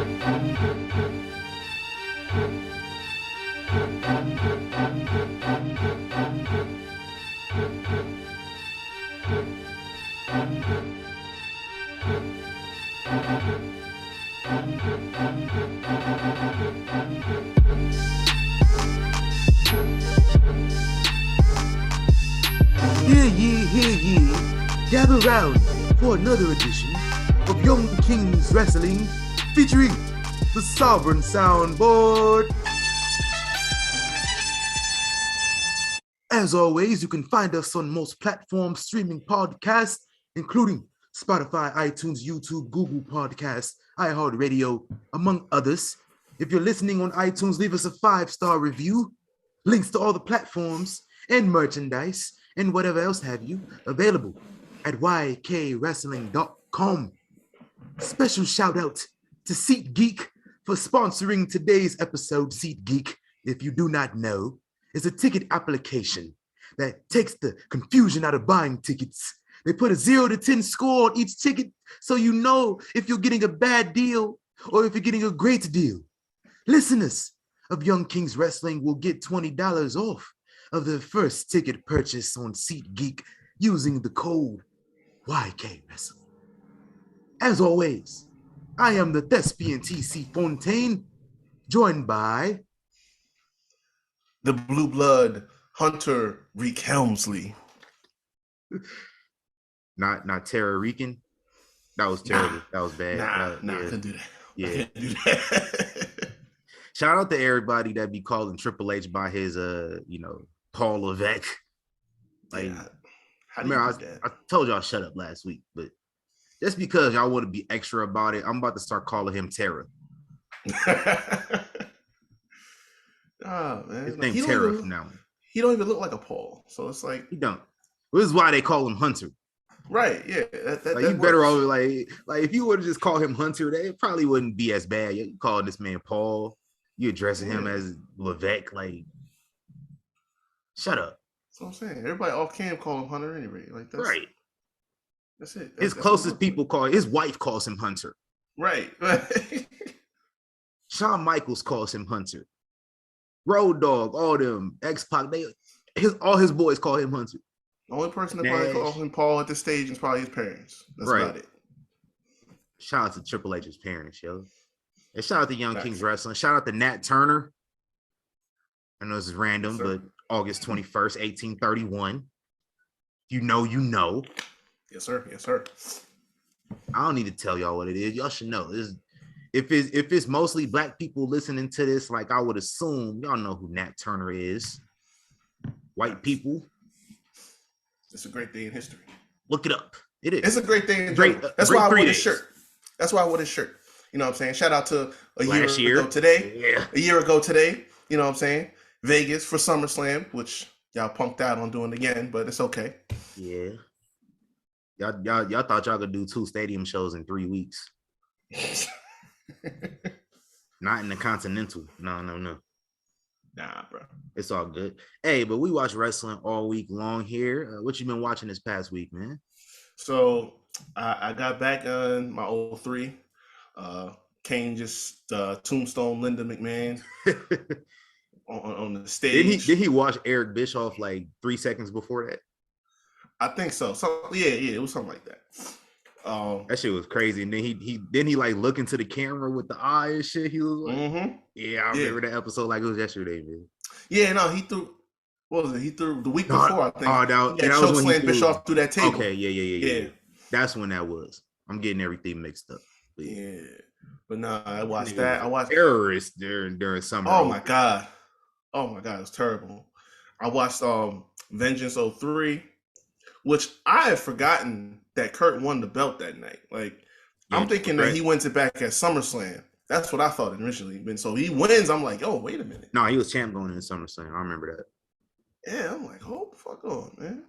Hear ye, gather round for another edition of Young Kings Wrestling featuring the Sovereign Soundboard. As always, you can find us on most platforms streaming podcasts, including Spotify, iTunes, YouTube, Google Podcasts, iHeartRadio, among others. If you're listening on iTunes, leave us a 5-star review. Links to all the platforms and merchandise and whatever else have you available at ykwrestling.com. Special shout out to SeatGeek for sponsoring today's episode. SeatGeek, if you do not know, is a ticket application that takes the confusion out of buying tickets. They put a 0 to 10 score on each ticket so you know if you're getting a bad deal or if you're getting a great deal. Listeners of Young Kings Wrestling will get $20 off of their first ticket purchase on SeatGeek using the code YKWrestling. As always, I am the thespian TC Fontaine, joined by the blue blood Hunter Reek Helmsley. Not Tara Reekin. That was terrible. That was bad. I couldn't do that. Yeah. I couldn't do that. Shout out to everybody that be calling Triple H by his Paul Levesque. Like, yeah. I told y'all shut up last week, but just because y'all want to be extra about it, I'm about to start calling him Terra. Oh man, his name's Terra from now on. He don't even look like a Paul, so it's like he don't. This is why they call him Hunter. Right? Yeah. Like you better off like if you would have just called him Hunter, it probably wouldn't be as bad. You calling this man Paul, you addressing him as Levesque, like shut up. That's what I'm saying. Everybody off cam call him Hunter anyway. Like that's right. That's it. His closest people his wife calls him Hunter. Right. Shawn Michaels calls him Hunter. Road Dogg, all them, X-Pac, all his boys call him Hunter. The only person that probably calls him Paul at this stage is probably his parents. That's about it. Shout out to Triple H's parents, yo. And shout out to Young Kings Wrestling. Shout out to Nat Turner. I know this is random, but August 21st, 1831. You know. Yes, sir. Yes, sir. I don't need to tell y'all what it is. Y'all should know. If it's mostly black people listening to this, like I would assume, y'all know who Nat Turner is. White people. It's a great day in history. Look it up. It is. It's a great day in history. That's why I wore this shirt. That's why I wore this shirt. You know what I'm saying? Shout out to a year ago today. Yeah. A year ago today. You know what I'm saying? Vegas for SummerSlam, which y'all punked out on doing again, but it's okay. Yeah. Y'all thought y'all could do 2 stadium shows in 3 weeks. Not in the Continental. No. Nah, bro. It's all good. Hey, but we watch wrestling all week long here. What you been watching this past week, man? So I got back on my 03. Kane just tombstone Linda McMahon on the stage. Did he watch Eric Bischoff like 3 seconds before that? I think so. So yeah, it was something like that. That shit was crazy. And then he like look into the camera with the eye and shit. He was like, yeah, I remember that episode like it was yesterday, man. Yeah, no, he threw. What was it? He threw the week before, I think. That was when he Bischoff through that table. Okay, yeah. That's when that was. I'm getting everything mixed up. But no, I watched that. I watched Terrorists during summer. Oh my god, it was terrible. I watched Vengeance 03, which I had forgotten that Kurt won the belt that night. Like, I'm thinking that he wins it back at SummerSlam. That's what I thought initially. And so he wins. I'm like, oh, wait a minute. No, he was champ going into SummerSlam. I remember that. Yeah, I'm like, hold the fuck on, man.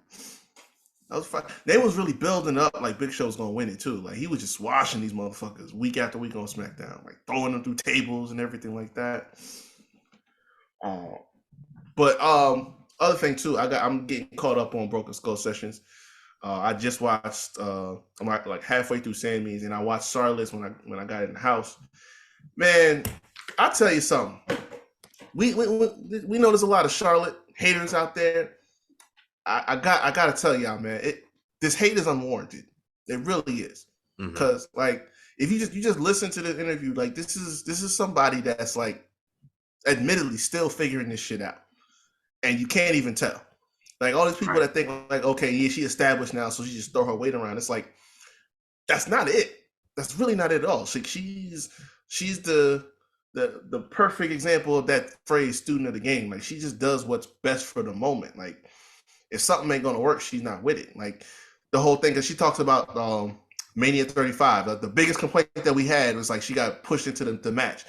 That was fine. They was really building up like Big Show's gonna win it too. Like he was just washing these motherfuckers week after week on SmackDown, like throwing them through tables and everything like that. But other thing too, I'm getting caught up on Broken Skull Sessions. I just watched I'm like halfway through Sammy's, and I watched Sarless when I got in the house. Man, I'll tell you something. We know there's a lot of Charlotte haters out there. I gotta tell y'all, man, this hate is unwarranted. It really is. Because like if you just listen to the interview, like this is somebody that's like admittedly still figuring this shit out. And you can't even tell. Like all these people that think like, okay, yeah, she established now, so she just throw her weight around. It's like that's not it. That's really not it at all. She's the perfect example of that phrase, student of the game. Like she just does what's best for the moment. Like if something ain't gonna work, she's not with it. Like the whole thing, because she talks about Mania 35. The biggest complaint that we had was like she got pushed into the match.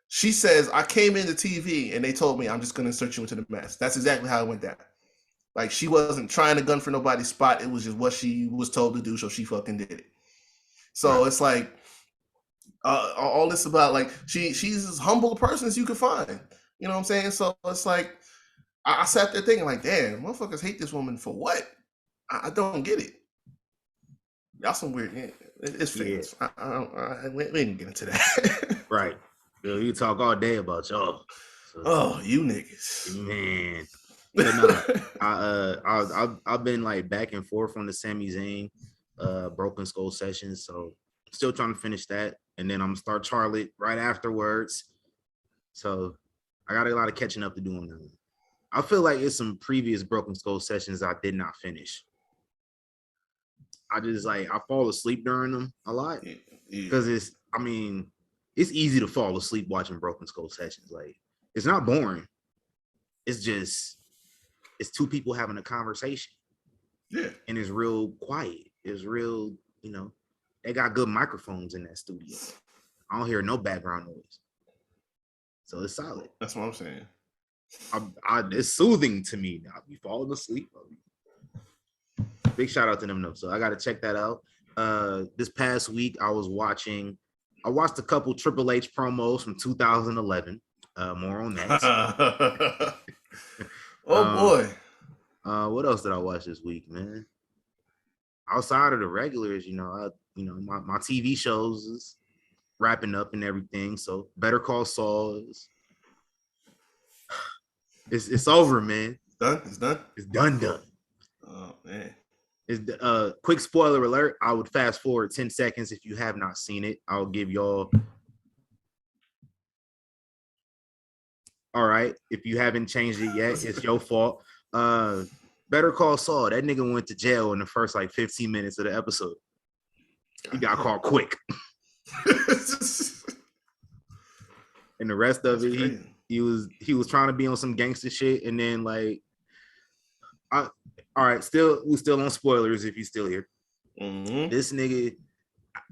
She says, I came into TV and they told me I'm just gonna insert you into the match. That's exactly how it went down. Like she wasn't trying to gun for nobody's spot. It was just what she was told to do, so she fucking did it. So it's like all this about like she's as humble a person as you could find. You know what I'm saying? So it's like I sat there thinking like, damn, motherfuckers hate this woman for what? I don't get it. Y'all some weird. It's fans. Yeah. We didn't get into that. Right. Yo, you talk all day about y'all. So, you niggas, man. But no, I've been like back and forth on the Sami Zayn Broken Skull sessions, so I'm still trying to finish that, and then I'm gonna start Charlotte right afterwards. So I got a lot of catching up to do on that. I feel like it's some previous Broken Skull sessions I did not finish. I just like I fall asleep during them a lot because it's easy to fall asleep watching Broken Skull sessions. Like it's not boring. It's just it's two people having a conversation. Yeah. And it's real quiet. It's real, they got good microphones in that studio. I don't hear no background noise. So it's solid. That's what I'm saying. It's soothing to me now. I'll be falling asleep. Big shout out to them though. So I got to check that out. This past week I watched a couple Triple H promos from 2011. More on that. Boy. What else did I watch this week, man? Outside of the regulars, my TV shows is wrapping up and everything. So Better Call Saul it's over, man. It's done. It's done. Oh man. It's quick spoiler alert. I would fast forward 10 seconds if you have not seen it. I'll give y'all. All right. If you haven't changed it yet, it's your fault. Better Call Saul. That nigga went to jail in the first like 15 minutes of the episode. He got caught quick. And the rest of it, he was trying to be on some gangster shit, and then like, all right, we're still on spoilers if you're still here. Mm-hmm. This nigga,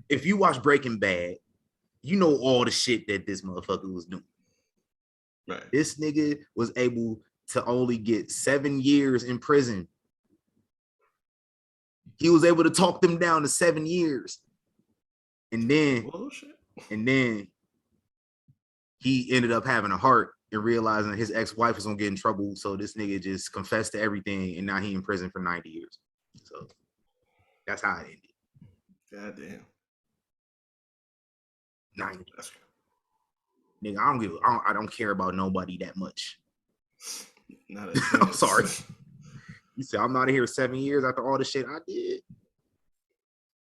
if you watch Breaking Bad, you know all the shit that this motherfucker was doing. Right. This nigga was able to only get 7 years in prison. He was able to talk them down to 7 years. And then he ended up having a heart and realizing his ex-wife was gonna get in trouble. So this nigga just confessed to everything, and now he in prison for 90 years. So that's how it ended. Goddamn. 90. Nigga, I don't care about nobody that much. I'm sorry. You said I'm not here 7 years after all the shit I did.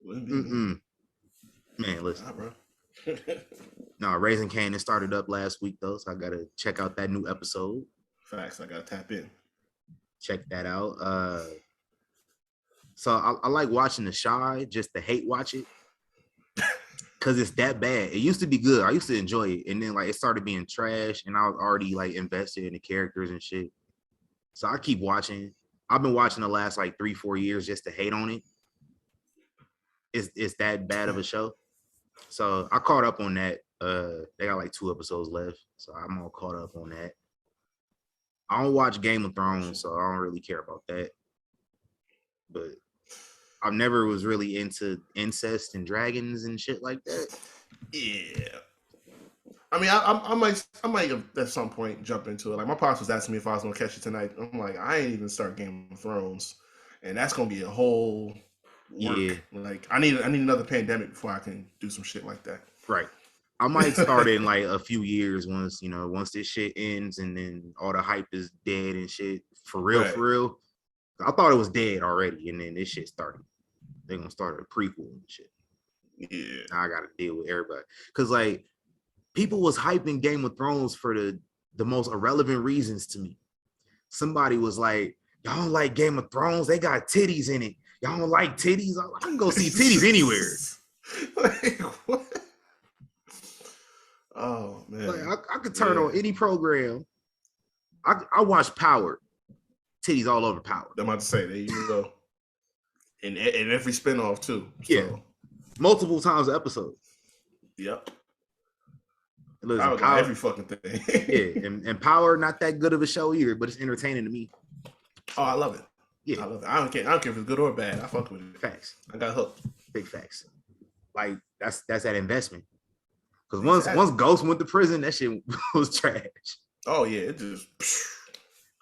Man, listen. Nah, bro. No, Raising Kanan started up last week though, so I gotta check out that new episode. Facts, I gotta tap in. Check that out. So I like watching The Shy just to hate watch it. Cause it's that bad. It used to be good. I used to enjoy it. And then like it started being trash and I was already like invested in the characters and shit. So I keep watching. I've been watching the last like 3-4 years just to hate on it. It's that bad of a show. So I caught up on that. They got like 2 episodes left. So I'm all caught up on that. I don't watch Game of Thrones, so I don't really care about that. But I never was really into incest and dragons and shit like that. Yeah. I mean, I might at some point jump into it. Like my pops was asking me if I was gonna catch it tonight. I'm like, I ain't even start Game of Thrones, and that's gonna be a whole work. Yeah. Like I need another pandemic before I can do some shit like that. Right. I might start in like a few years once this shit ends and then all the hype is dead and shit. For real, Right. for real. I thought it was dead already, and then this shit started. They're gonna start a prequel and shit. Yeah. Now I gotta deal with everybody. Cause like people was hyping Game of Thrones for the most irrelevant reasons to me. Somebody was like, y'all don't like Game of Thrones? They got titties in it. Y'all don't like titties? I can go see titties anywhere. Like, what? Oh man. Like I could turn on any program. I watch Power. Titties all over Power. I'm about to say, there you go. And every spinoff too. So. Yeah. Multiple times an episode. Yep. Listen, Power, every fucking thing. Yeah, and Power, not that good of a show either, but it's entertaining to me. Oh, I love it. Yeah. I love it. I don't care if it's good or bad. I fuck with it. Facts. I got hooked. Big facts. Like that's that investment. Because once Ghost went to prison, that shit was trash. Oh yeah, it just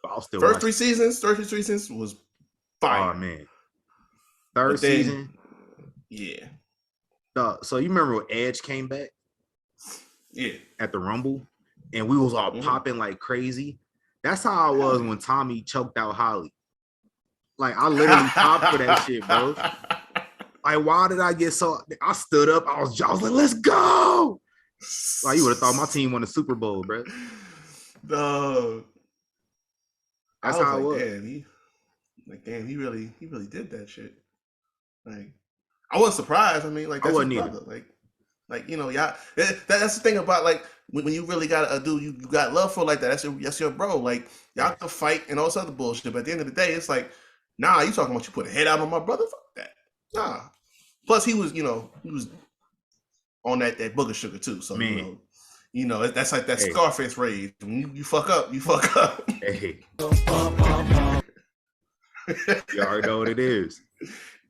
I'll still first 3 seasons was fire. Oh man. Third season. Yeah. So you remember when Edge came back? Yeah. At the Rumble, and we was all popping like crazy. That's how I was when Tommy choked out Holly. Like I literally popped for that shit, bro. Like, why did I get so? I stood up. I was like, let's go. Like, you would have thought my team won the Super Bowl, bro. No. That's how it was. Damn, he really did that shit. Like, I wasn't surprised. I mean, like, that's your brother. Like, y'all. That's the thing about like when you really got a dude you got love for like that. That's your bro. Like, y'all can fight and all this other bullshit. But at the end of the day, it's like, nah, you talking about you put a head out on my brother? Fuck that. Nah. Plus, he was on that booger sugar too. So man. That's like that Scarface rage. When you fuck up, you fuck up. Hey. You already know what it is.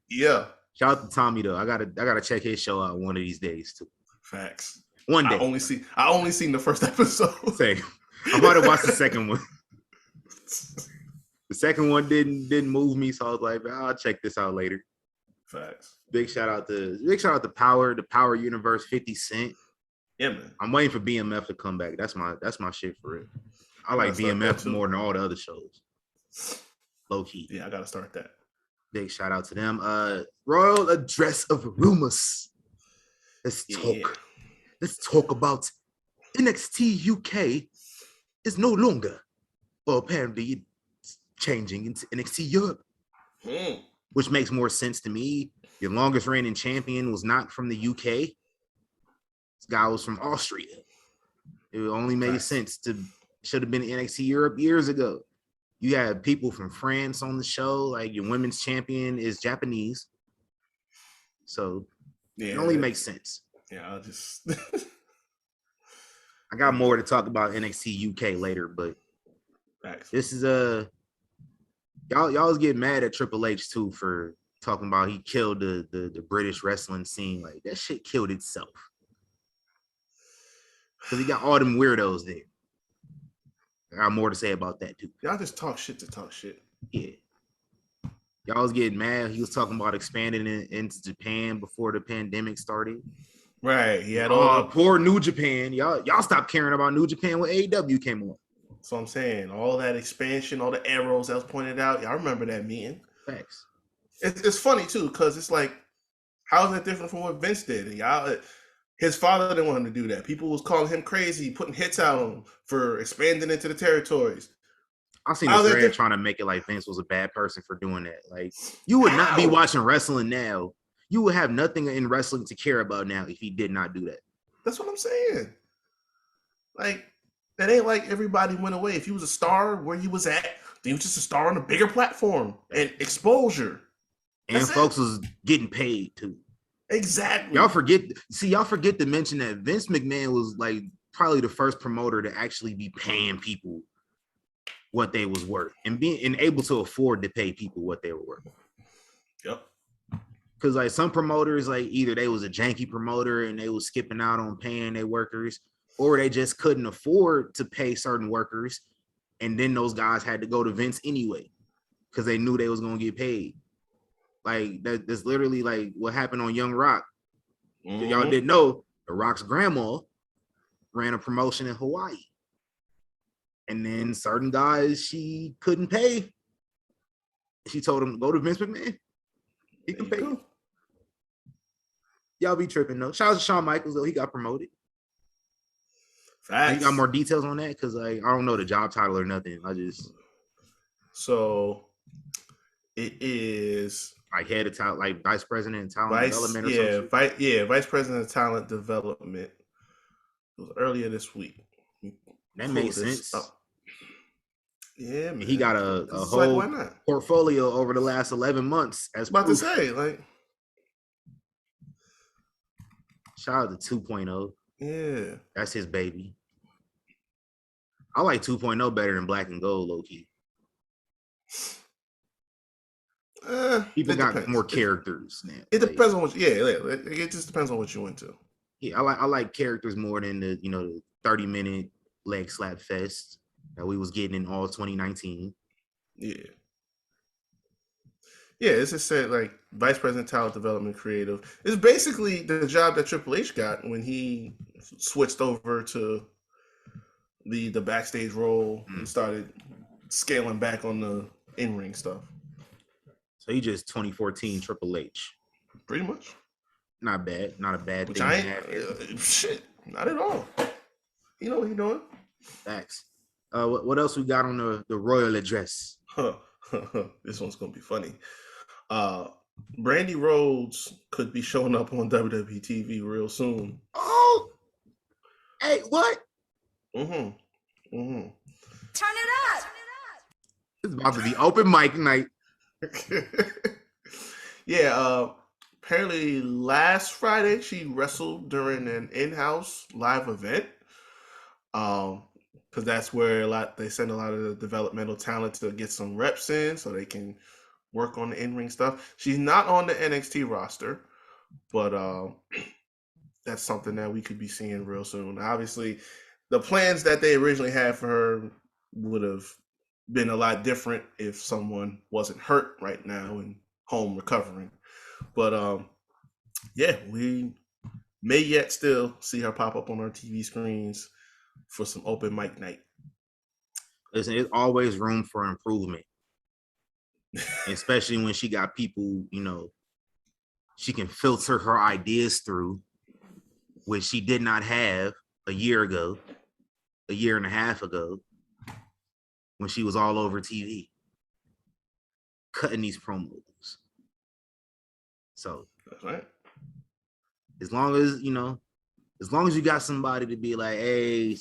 Yeah. Shout out to Tommy though. I gotta check his show out one of these days too. Facts. One day. I only seen the first episode. Same. I might have watched the second one. The second one didn't move me, so I was like, I'll check this out later. Facts. Big shout out to Power, the Power Universe, 50 Cent. Yeah, man. I'm waiting for BMF to come back. That's my shit for it. I like BMF more than all the other shows. Low key. Yeah, I gotta start that. Big shout out to them. Royal Address of Rumors. Let's talk about NXT UK is no longer, well, apparently it's changing into NXT Europe. Which makes more sense to me. Your longest reigning champion was not from the UK. This guy was from Austria. It only made sense should have been NXT Europe years ago. You have people from France on the show, like your women's champion is Japanese. So it only makes sense. Yeah, I'll just I got more to talk about NXT UK later, but this is y'all was getting mad at Triple H too for talking about he killed the British wrestling scene. Like that shit killed itself. Because he got all them weirdos there. I got more to say about that too. Y'all just talk shit to talk shit. Yeah. Y'all was getting mad. He was talking about expanding into Japan before the pandemic started. Right. He had poor New Japan. Y'all stopped caring about New Japan when AEW came on. So I'm saying all that expansion, all the arrows that was pointed out. Y'all remember that meeting? Thanks. It's funny too, because it's like, how is that different from what Vince did? And y'all, his father didn't want him to do that. People was calling him crazy, putting hits out on him for expanding into the territories. I seen a thread trying to make it like Vince was a bad person for doing that. Like, you would not be watching wrestling now. You would have nothing in wrestling to care about now if he did not do that. That's what I'm saying. Like, that ain't like everybody went away. If he was a star where he was at, then he was just a star on a bigger platform and exposure. And folks was getting paid too. Exactly. Y'all forget to mention that Vince McMahon was like probably the first promoter to actually be paying people what they was worth and being able to afford to pay people what they were worth. Yep. Because like some promoters, like either they was a janky promoter and they was skipping out on paying their workers, or they just couldn't afford to pay certain workers, and then those guys had to go to Vince anyway because they knew they was gonna get paid. Like that's literally like what happened on Young Rock. Mm-hmm. Y'all didn't know The Rock's grandma ran a promotion in Hawaii. And then certain guys she couldn't pay. She told him, go to Vince McMahon. He can pay you. Y'all be tripping though. Shout out to Shawn Michaels though. He got promoted. Facts. You got more details on that? Because like I don't know the job title or nothing. So it is like head of talent, like vice president of talent development or something. Vice president of talent development. It was earlier this week. That makes sense. Yeah, man. He got a whole portfolio over the last 11 months. As about proof. To say, like, shout out to 2.0. Yeah, that's his baby. I like 2.0 better than Black and Gold, low key. People got more characters now. It depends on what. It just depends on what you into. Yeah, I like characters more than the the 30-minute leg slap fest that we was getting in all 2019. Yeah, it's just said like vice president talent development creative. It's basically the job that Triple H got when he switched over to the backstage role and started scaling back on the in-ring stuff. So he just 2014 Triple H. Pretty much. Not bad. Not a bad thing. To have. Shit, not at all. You know what he's doing. Facts. What else we got on the royal address? This one's gonna be funny. Brandy Rhodes could be showing up on WWE TV real soon. Oh, hey, what? Turn it up. It's about to be open mic night. Yeah. Apparently, last Friday she wrestled during an in-house live event. Because that's where they send a lot of the developmental talent to get some reps in, so they can work on the in-ring stuff. She's not on the NXT roster, but that's something that we could be seeing real soon. Obviously, the plans that they originally had for her would have been a lot different if someone wasn't hurt right now and home recovering. But we may yet still see her pop up on our TV screens for some open mic night. Listen, there's always room for improvement. Especially when she got people, she can filter her ideas through, which she did not have a year and a half ago, when she was all over TV, cutting these promos. So that's right. As long as you got somebody to be like, hey,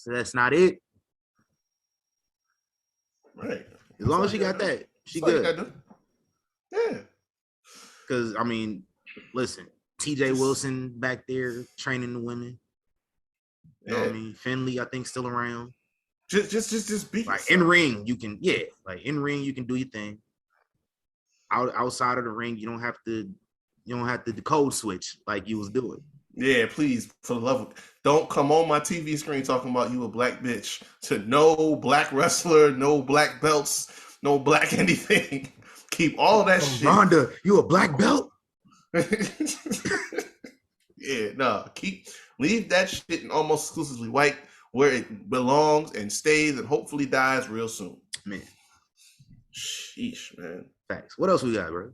that's not it. Right. As long as she got that, she good. Yeah. Because, listen, TJ Wilson back there training the women. You know what I mean? Finley, I think, still around. Just be like in ring, you can, in ring, you can do your thing. Outside of the ring, you don't have to code switch like you was doing. Yeah, please, for the love of, don't come on my TV screen talking about you a black bitch to no black wrestler, no black belts, no black anything. Keep all that shit. Rhonda, you a black belt? Yeah, no. Leave that shit in almost exclusively white where it belongs and stays and hopefully dies real soon. Man. Sheesh, man. Thanks. What else we got, bro?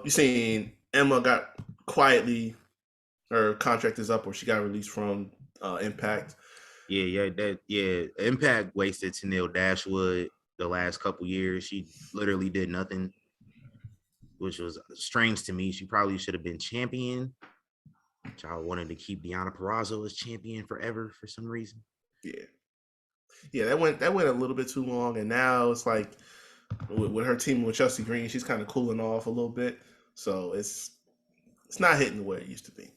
You seen Emma got quietly, her contract is up, or she got released from Impact. Yeah. Impact wasted Tenille Dashwood the last couple years. She literally did nothing, which was strange to me. She probably should have been champion. Which I wanted to keep Deonna Purrazzo as champion forever for some reason. Yeah, that went a little bit too long, and now it's like with her team with Chelsea Green, she's kind of cooling off a little bit. So it's not hitting the way it used to be.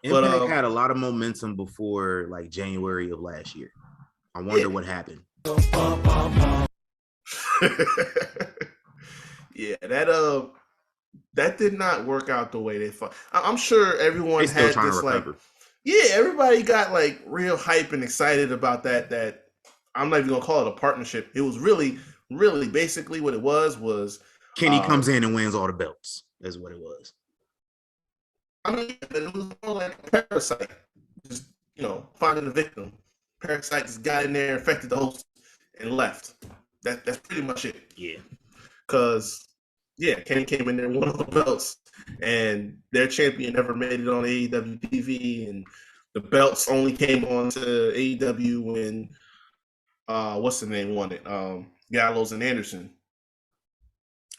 Impact had a lot of momentum before like January of last year. I wonder what happened. Yeah, that did not work out the way they thought. I'm sure everyone had this like, everybody got like real hype and excited about that. I'm not even gonna call it a partnership. It was really basically what it was Kenny comes in and wins all the belts. That's what it was. I mean, it was more like a parasite. Just, finding the victim. Parasite just got in there, infected the host, and left. That's pretty much it. Yeah. Because, Kenny came in there and won all the belts, and their champion never made it on AEW TV, and the belts only came on to AEW when, what's the name won it? Gallows and Anderson.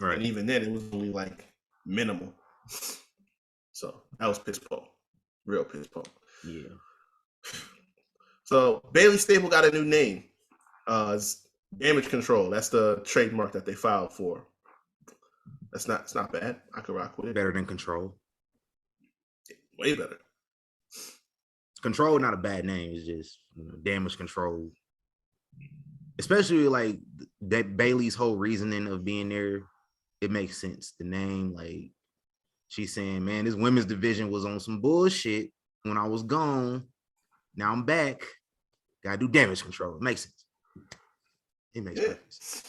Right. And even then, it was only like minimal. So that was piss poor. Real piss poor. Yeah. So Bailey Stable got a new name. It's Damage Control. That's the trademark that they filed for. It's not bad. I could rock with it. Better than Control. Way better. Control, not a bad name. It's just Damage Control. Especially like that Bailey's whole reasoning of being there, it makes sense. The name, like she's saying, man, this women's division was on some bullshit when I was gone. Now I'm back. Gotta do Damage Control. It makes sense. It makes sense.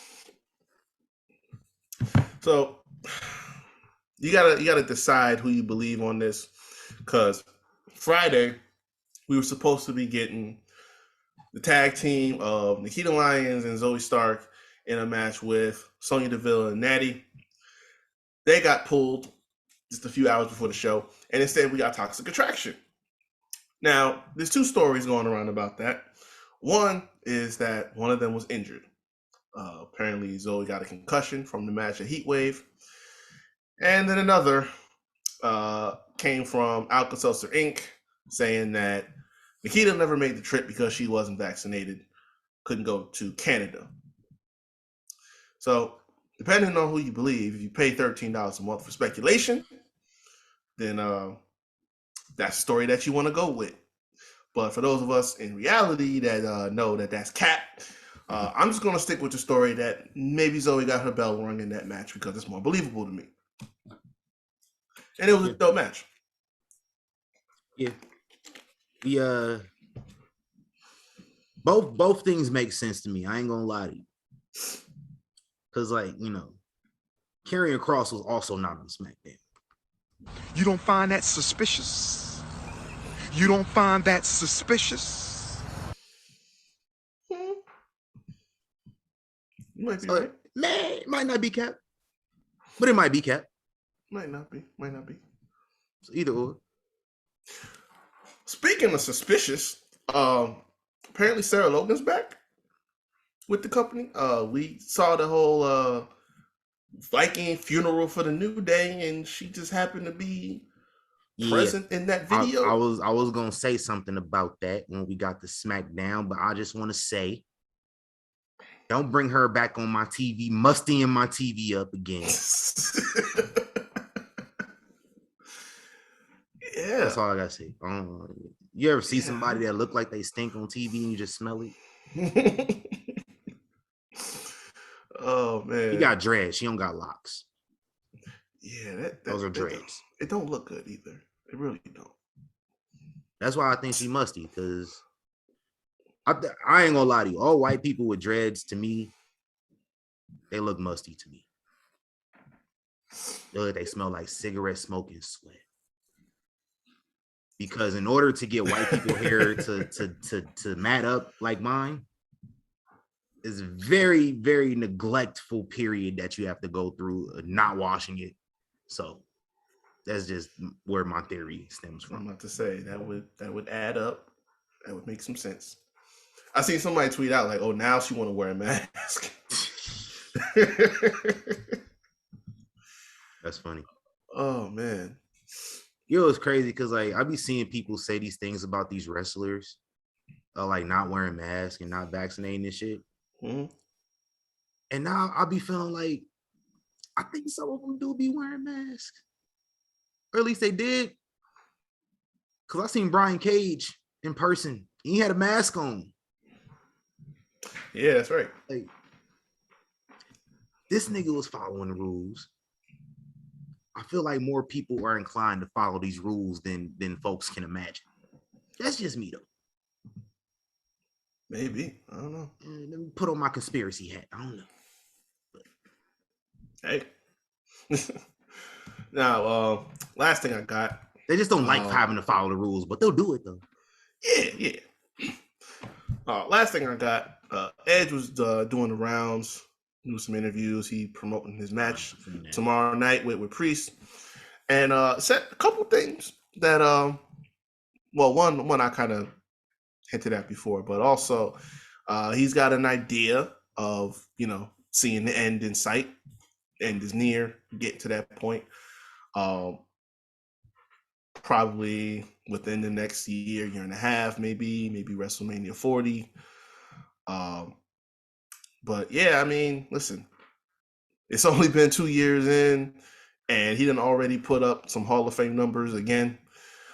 So you gotta decide who you believe on this, because Friday we were supposed to be getting the tag team of Nikita Lyons and Zoe Stark in a match with Sonya Deville and Natty. They got pulled just a few hours before the show, and instead we got Toxic Attraction. Now, there's two stories going around about that. One is that one of them was injured. Apparently, Zoe got a concussion from the match at Heatwave. And then another came from Alka-Seltzer Inc. saying that Nikita never made the trip because she wasn't vaccinated, couldn't go to Canada. So, depending on who you believe, if you pay $13 a month for speculation, then that's a story that you want to go with. But for those of us in reality that know that that's cap, I'm just going to stick with the story that maybe Zoe got her bell rung in that match because it's more believable to me. And it was a dope match. Yeah. Both things make sense to me. I ain't gonna lie to you. Because, like, Karrion Kross was also not on SmackDown. You don't find that suspicious? You don't find that suspicious? You might be right. Man, it might not be cap. But it might be cap. Might not be. So either or. Speaking of suspicious, apparently Sarah Logan's back with the company. We saw the whole Viking funeral for the New Day, and she just happened to be present in that video. I was gonna say something about that when we got the SmackDown, but I just want to say, don't bring her back on my TV, mustying my TV up again. Yeah, that's all I gotta say. You ever see somebody that look like they stink on TV and you just smell it? Oh man, you got dreads. She don't got locks. Yeah, those are dreads. It don't look good either. It really don't. That's why I think she musty, because I ain't gonna lie to you. All white people with dreads, to me, they look musty to me. They smell like cigarette smoke and sweat. Because in order to get white people hair to mat up like mine, is a very, very neglectful period that you have to go through not washing it. So that's just where my theory stems from. I'm about to say that would add up. That would make some sense. I seen somebody tweet out like, "Oh, now she want to wear a mask." That's funny. Oh man. It's crazy because like I be seeing people say these things about these wrestlers, like not wearing masks and not vaccinating and shit. Mm-hmm. And now I'll be feeling like I think some of them do be wearing masks, or at least they did. Because I seen Brian Cage in person. He had a mask on. Yeah, that's right. Like this nigga was following the rules. I feel like more people are inclined to follow these rules than folks can imagine. That's just me though. Maybe. I don't know. Let me put on my conspiracy hat. I don't know. But... Hey. Now, last thing I got. They just don't like having to follow the rules, but they'll do it though. Yeah. Last thing I got, Edge was doing the rounds, doing some interviews. He promoting his match tomorrow night with Priest, and said a couple things that one I kind of hinted at before, but also he's got an idea of seeing the end in sight, end is near, getting to that point. Probably within the next year and a half, maybe WrestleMania 40. But yeah, I mean, listen, it's only been 2 years in, and he done already put up some Hall of Fame numbers again.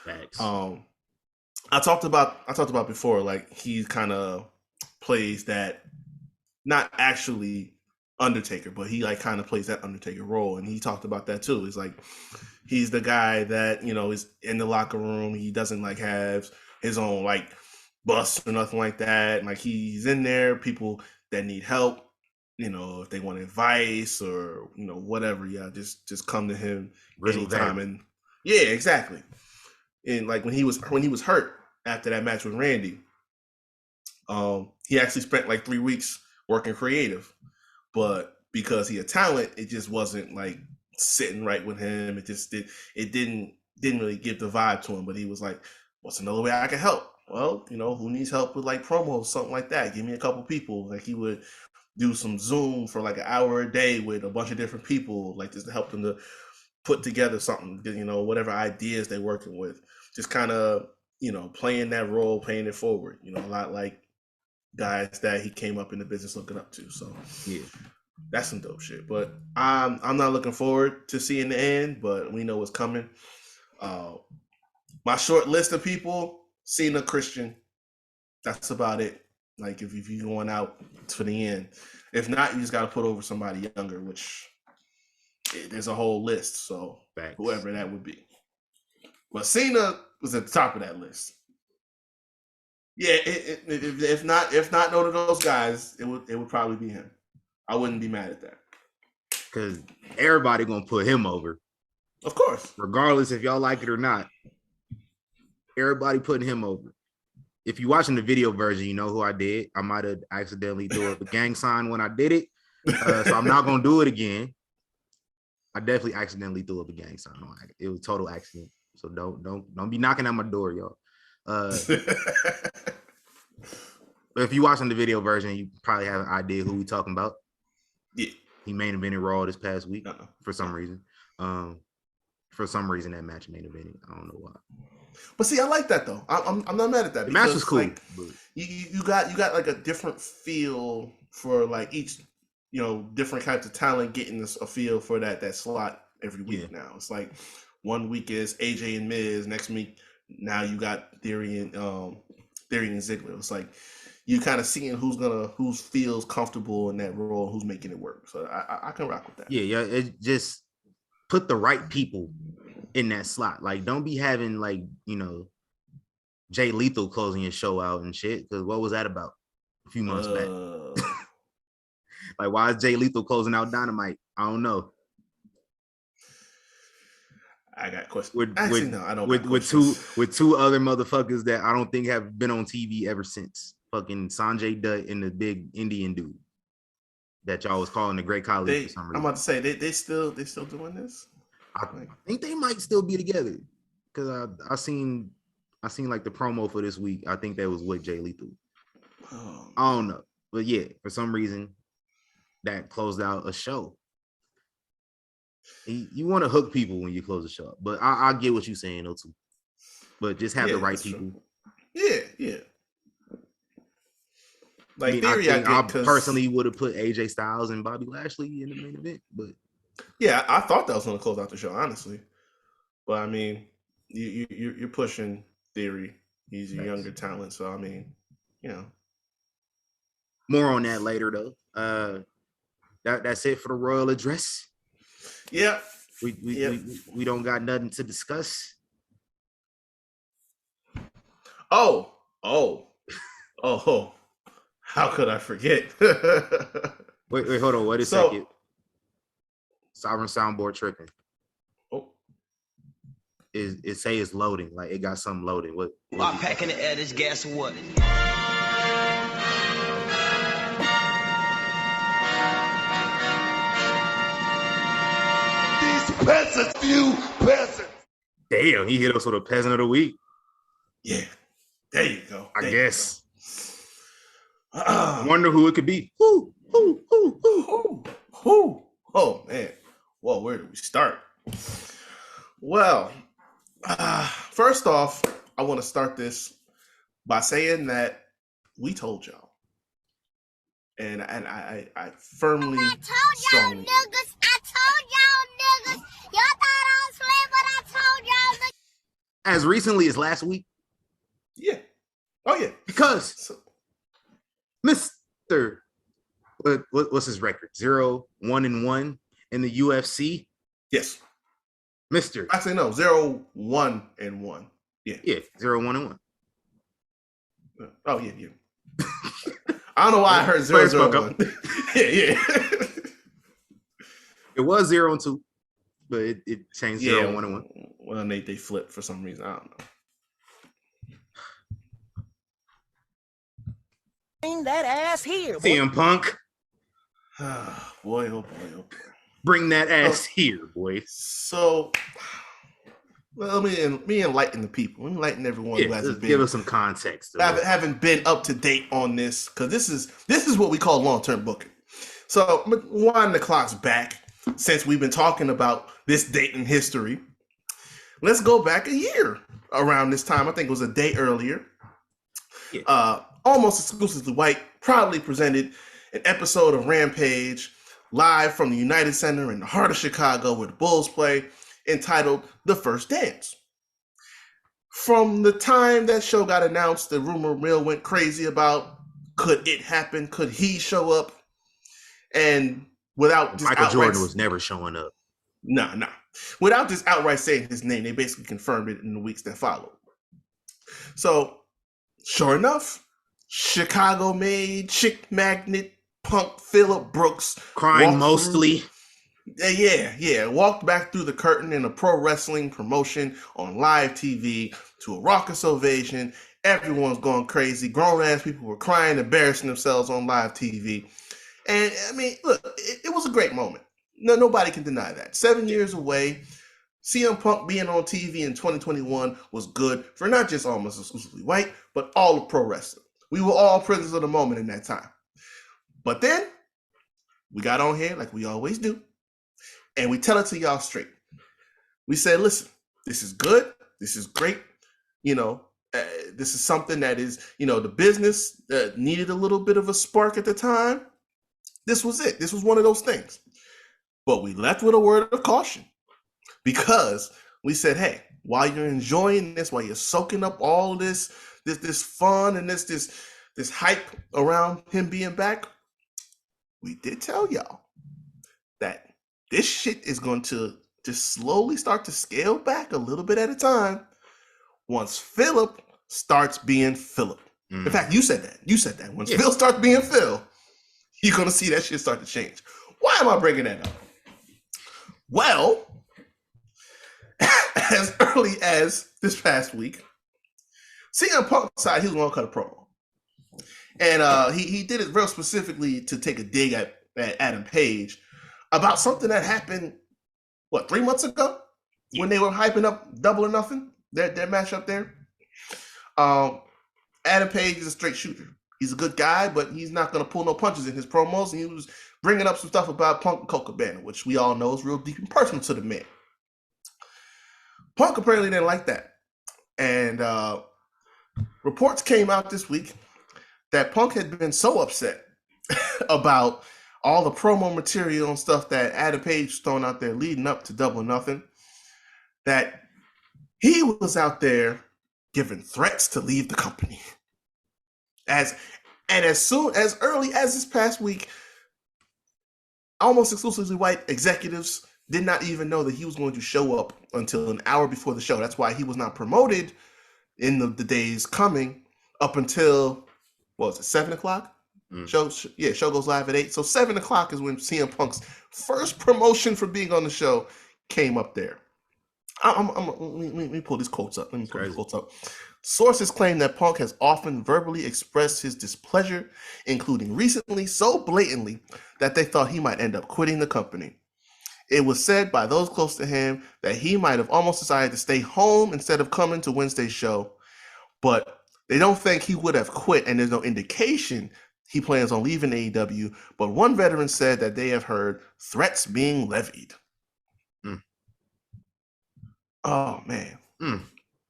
Thanks. I talked about before, like he kind of plays that, not actually Undertaker, but he like kind of plays that Undertaker role, and he talked about that too. It's like he's the guy that is in the locker room. He doesn't like have his own like bus or nothing like that. Like he's in there. People that need help, if they want advice or whatever, just come to him anytime. And yeah, exactly. And like when he was hurt after that match with Randy, he actually spent like 3 weeks working creative, but because he had talent, it just wasn't like sitting right with him. It didn't really give the vibe to him. But he was like, what's another way I can help? Well, who needs help with like promos, something like that? Give me a couple people. Like he would do some Zoom for like an hour a day with a bunch of different people, like just to help them to put together something, whatever ideas they're working with. Just kind of, playing that role, paying it forward, a lot like guys that he came up in the business looking up to. So yeah, that's some dope shit. But I'm not looking forward to seeing the end, but we know what's coming. My short list of people: Cena, Christian. That's about it. Like if you're going out to the end, if not, you just got to put over somebody younger, which there's a whole list. So whoever that would be. But Cena was at the top of that list. Yeah, if not none of those guys, it would probably be him. I wouldn't be mad at that. Because everybody gonna put him over. Of course. Regardless if y'all like it or not. Everybody putting him over. If you're watching the video version, you know who I did. I might have accidentally threw up a gang sign when I did it. So I'm not gonna do it again. I definitely accidentally threw up a gang sign. It was a total accident. So don't be knocking at my door, y'all. But if you're watching the video version, you probably have an idea who we talking about. Yeah. He main evented Raw this past week for some reason. For some reason that match main evented. I don't know why. But see, I like that though. I'm not mad at that. The match was cool. Like, you got like a different feel for like each different types of talent getting a feel for that slot every week now. It's like 1 week is AJ and Miz, next week now you got Theory and Ziggler. It's like you kind of seeing who feels comfortable in that role, who's making it work. So I can rock with that. Yeah, it just put the right people in that slot. Like don't be having like Jay Lethal closing your show out and shit. Because what was that about a few months back? Like why is Jay Lethal closing out Dynamite? I don't know. I got questions. With two other motherfuckers that I don't think have been on TV ever since. Fucking Sanjay Dutt and the big Indian dude that y'all was calling the Great Khali for some reason. I'm about to say they still doing this. I think they might still be together because I seen like the promo for this week. I think that was with Jay Lethal. I don't know, but yeah, for some reason that closed out a show. You want to hook people when you close a show, but I get what you're saying though too. But just have the right people. True. Yeah. Like I personally would have put AJ Styles and Bobby Lashley in the main event, but yeah, I thought that was going to close out the show, honestly. But I mean, you're pushing Theory. He's a younger talent, so I mean, More on that later though. That's it for the royal address. Yeah. We don't got nothing to discuss. Oh. How could I forget? wait, hold on. Wait a second. Sovereign soundboard tripping. Oh. it say it's loading. Like it got something loading. What I'm packing the air. This gas what? These peasants, you peasants. Damn, he hit us with a peasant of the week. Yeah, there you go. I guess. Wonder who it could be. Who? Oh man. Well, where do we start? Well, first off, I want to start this by saying that we told y'all, and I firmly, strongly. I told y'all niggas. Y'all thought I was playing, but I told y'all niggas. As recently as last week. Yeah. Oh yeah. Because Mr. What's his record? 0-1-1 in the UFC. Yes. Mr. Actually, no, 0-1-1. Yeah. Yeah, 0-1-1. Oh, yeah. I don't know why I heard 0-0-1. Yeah. It was 0-2, but it changed 0-1-1. Well, they flipped for some reason. I don't know. Bring that ass here. CM Punk. Boy, oh boy. Bring that ass here, boy. So, well, let me enlighten the people. Let me enlighten everyone who hasn't been. Give us some context. Haven't been up to date on this, because this is what we call long-term booking. So, wind the clocks back since we've been talking about this date in history. Let's go back a year around this time. I think it was a day earlier. Yeah. Almost Exclusively White proudly presented an episode of Rampage live from the United Center in the heart of Chicago where the Bulls play, entitled The First Dance. From the time that show got announced, the rumor mill went crazy about could it happen? Could he show up? And without Michael Jordan was never showing up. Nah. Without just outright saying his name, they basically confirmed it in the weeks that followed. So, sure enough, Chicago-made chick magnet Punk Phillip Brooks crying mostly. Walked back through the curtain in a pro wrestling promotion on live TV to a raucous ovation. Everyone's going crazy. Grown-ass people were crying, embarrassing themselves on live TV. And, I mean, look, it was a great moment. No, nobody can deny that. 7 years away, CM Punk being on TV in 2021 was good for not just Almost Exclusively White, but all of pro wrestling. We were all prisoners of the moment in that time. But then, we got on here like we always do, and we tell it to y'all straight. We said, listen, this is good. This is great. This is something that is, the business needed a little bit of a spark at the time. This was it. This was one of those things. But we left with a word of caution, because we said, hey, while you're enjoying this, while you're soaking up all this fun and this hype around him being back, we did tell y'all that this shit is going to just slowly start to scale back a little bit at a time once Phillip starts being Phillip. In fact, you said that. Once Phil starts being Phil, you're going to see that shit start to change. Why am I bringing that up? Well, as early as this past week, CM Punk decided he was going to cut a promo. And he did it real specifically to take a dig at Adam Page about something that happened, 3 months ago? Yeah. When they were hyping up Double or Nothing, their match up there. Adam Page is a straight shooter. He's a good guy, but he's not going to pull no punches in his promos. And he was bringing up some stuff about Punk and Colt Cabana, which we all know is real deep and personal to the man. Punk apparently didn't like that. And reports came out this week that Punk had been so upset about all the promo material and stuff that Adam Page was throwing out there leading up to Double or Nothing, that he was out there giving threats to leave the company. As early as this past week, Almost Exclusively White executives did not even know that he was going to show up until an hour before the show. That's why he was not promoted in the days coming up until, 7 o'clock? Show goes live at 8. So 7 o'clock is when CM Punk's first promotion for being on the show came up there. Let me pull these quotes up. Sources claim that Punk has often verbally expressed his displeasure, including recently so blatantly that they thought he might end up quitting the company. It was said by those close to him that he might have almost decided to stay home instead of coming to Wednesday's show, but they don't think he would have quit, and there's no indication he plans on leaving AEW. But one veteran said that they have heard threats being levied. Oh man,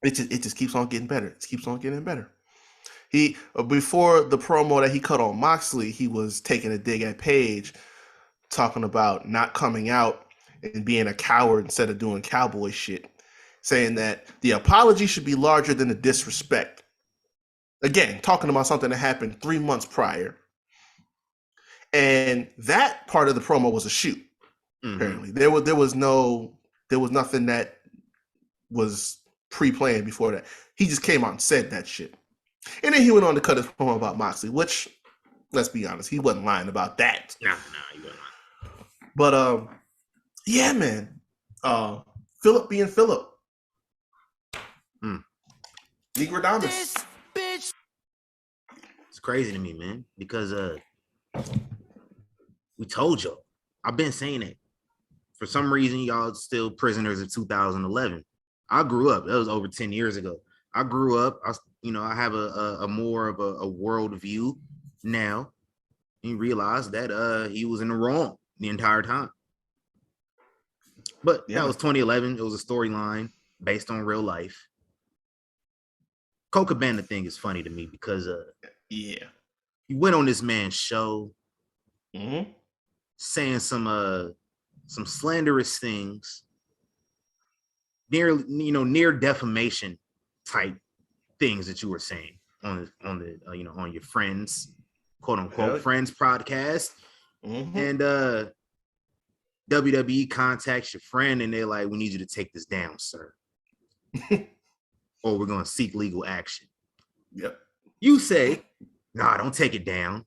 it just keeps on getting better. It keeps on getting better. He before the promo that he cut on Moxley, he was taking a dig at Paige, talking about not coming out and being a coward instead of doing cowboy shit, saying that the apology should be larger than the disrespect. Again, talking about something that happened 3 months prior. And that part of the promo was a shoot. Apparently, there was nothing that was pre-planned before that. He just came out and said that shit. And then he went on to cut his promo about Moxley, which, let's be honest, he wasn't lying about that. Nah, he wasn't lying. But yeah, man. Philip being Philip. Negrodamus. Bitch. It's crazy to me, man, because we told y'all. I've been saying it. For some reason, y'all still prisoners of 2011. I grew up. That was over 10 years ago. I grew up. I have a more of a world view now. And realized that he was in the wrong the entire time. But that was 2011. It was a storyline based on real life. Colt Cabana thing is funny to me because he went on this man's show saying some slanderous things, near defamation type things that you were saying on your friends, quote unquote friends podcast. And WWE contacts your friend and they're like, we need you to take this down, sir. Or we're going to seek legal action. Yep. You say, nah, don't take it down.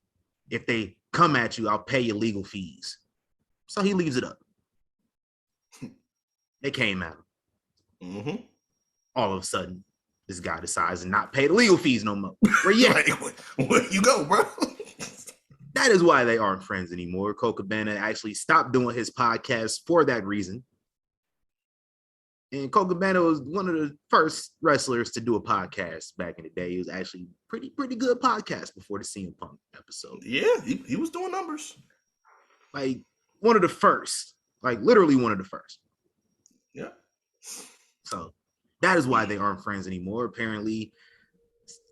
If they come at you, I'll pay your legal fees. So he leaves it up. They came at him. All of a sudden, this guy decides to not pay the legal fees no more. Where you at? Where you go, bro? That is why they aren't friends anymore. Colt Cabana actually stopped doing his podcast for that reason. And Colt Cabana was one of the first wrestlers to do a podcast back in the day. It was actually pretty good podcast before the CM Punk episode. Yeah, he was doing numbers. Like one of the first. Like literally one of the first. Yeah. So that is why they aren't friends anymore. Apparently,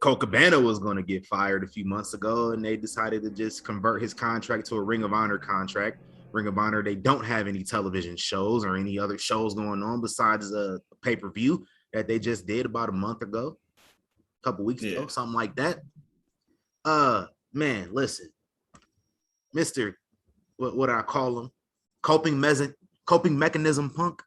Colt Cabana was going to get fired a few months ago, and they decided to just convert his contract to a Ring of Honor contract. Ring of Honor, they don't have any television shows or any other shows going on besides a pay-per-view that they just did about a month ago, a couple weeks ago, something like that. Man, listen, Mr. What I call him, coping mechanism Punk.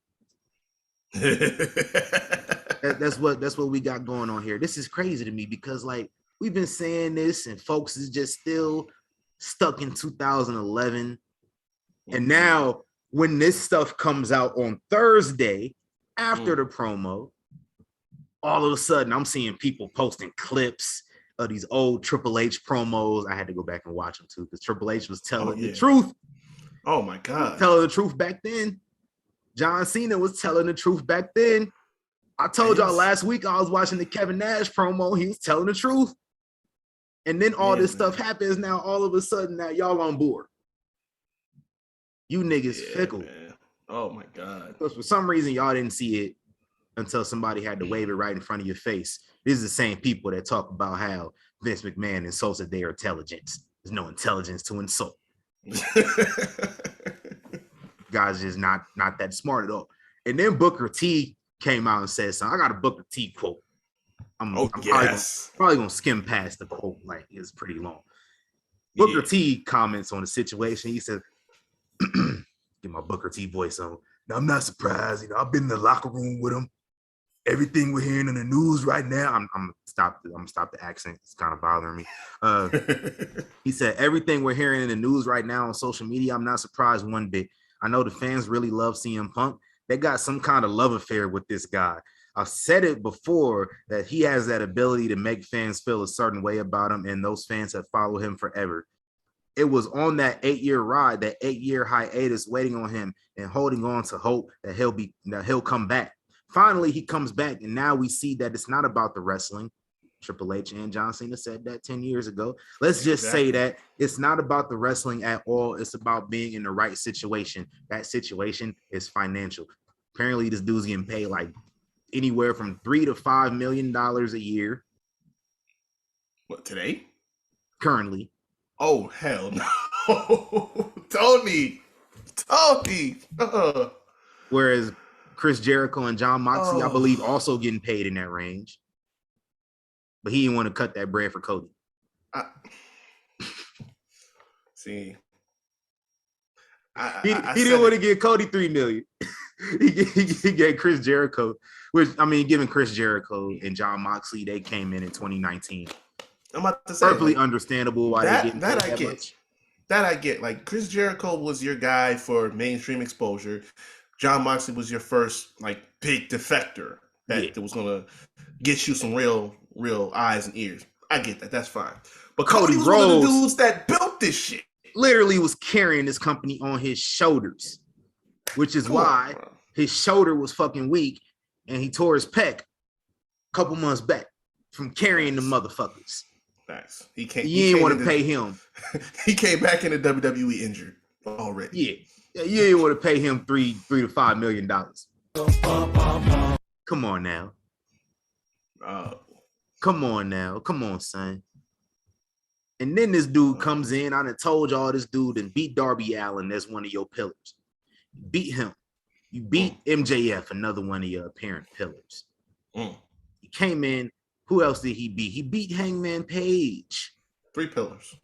That's what we got going on here. This is crazy to me because like we've been saying this and folks is just still stuck in 2011. And now when this stuff comes out on Thursday after the promo, all of a sudden I'm seeing people posting clips of these old Triple H promos. I had to go back and watch them too because Triple H was telling the truth. Oh my God. Telling the truth back then. John Cena was telling the truth back then. I told y'all last week I was watching the Kevin Nash promo. He was telling the truth. And then all this stuff happens now. All of a sudden now y'all on board. You niggas fickle. Man. Oh my God. Because for some reason y'all didn't see it until somebody had to wave it right in front of your face. These are the same people that talk about how Vince McMahon insulted their intelligence. There's no intelligence to insult. Guys just not that smart at all. And then Booker T came out and said something. I got a Booker T quote. I'm probably gonna skim past the quote, like it's pretty long. Booker T comments on the situation. He said, get my Booker T voice on. Now I'm not surprised. I've been in the locker room with him. Everything we're hearing in the news right now, I'm gonna stop the accent. It's kind of bothering me. He said, everything we're hearing in the news right now on social media, I'm not surprised one bit. I know the fans really love CM Punk. they got some kind of love affair with this guy. I've said it before that he has that ability to make fans feel a certain way about him, and those fans have followed him forever. It was on that 8-year ride, that 8-year hiatus, waiting on him and holding on to hope that he'll come back. Finally, he comes back, and now we see that it's not about the wrestling. Triple H and John Cena said that 10 years ago. Let's just say that it's not about the wrestling at all. It's about being in the right situation. That situation is financial. Apparently, this dude's getting paid like anywhere from $3 to $5 million a year. What, today? Currently. Oh, hell no. Tony. Whereas Chris Jericho and John Moxley, I believe, also getting paid in that range. But he didn't want to cut that bread for Cody. See. He didn't want to give Cody $3 million. he gave Chris Jericho, which, I mean, giving Chris Jericho and John Moxley, they came in 2019. I'm about to say, perfectly understandable why they getting paid that much. That I get. Like, Chris Jericho was your guy for mainstream exposure. John Moxley was your first like big defector that was gonna get you some real eyes and ears. I get that. That's fine. But Cody was one of the dudes that built this shit. Literally was carrying this company on his shoulders, which is why his shoulder was fucking weak and he tore his pec a couple months back from carrying the motherfuckers. Facts. You didn't want to pay him. He came back in the WWE injured already. Yeah, you didn't want to pay him $3 to $5 million. Come on now. Come on, son. And then this dude comes in. I done told y'all this dude and beat Darby Allin as one of your pillars. Beat him. You beat MJF, another one of your apparent pillars. He came in. Who else did he beat? He beat Hangman Page. 3 pillars.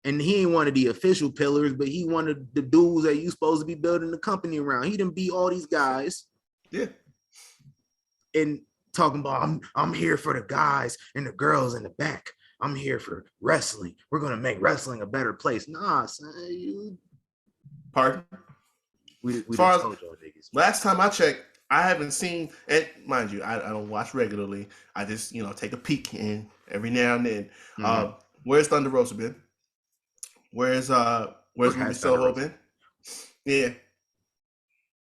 And he ain't one of the official pillars, but he one of the dudes that you supposed to be building the company around. He didn't beat all these guys. Yeah. And talking about, I'm here for the guys and the girls in the back. I'm here for wrestling. We're going to make wrestling a better place. Nah, son. Pardon? We told y'all niggas. Last time I checked, I haven't seen, and mind you, I don't watch regularly. I just, take a peek in every now and then. Mm-hmm. Where's Thunder Rosa been? Where's Ruby Soho been? Yeah.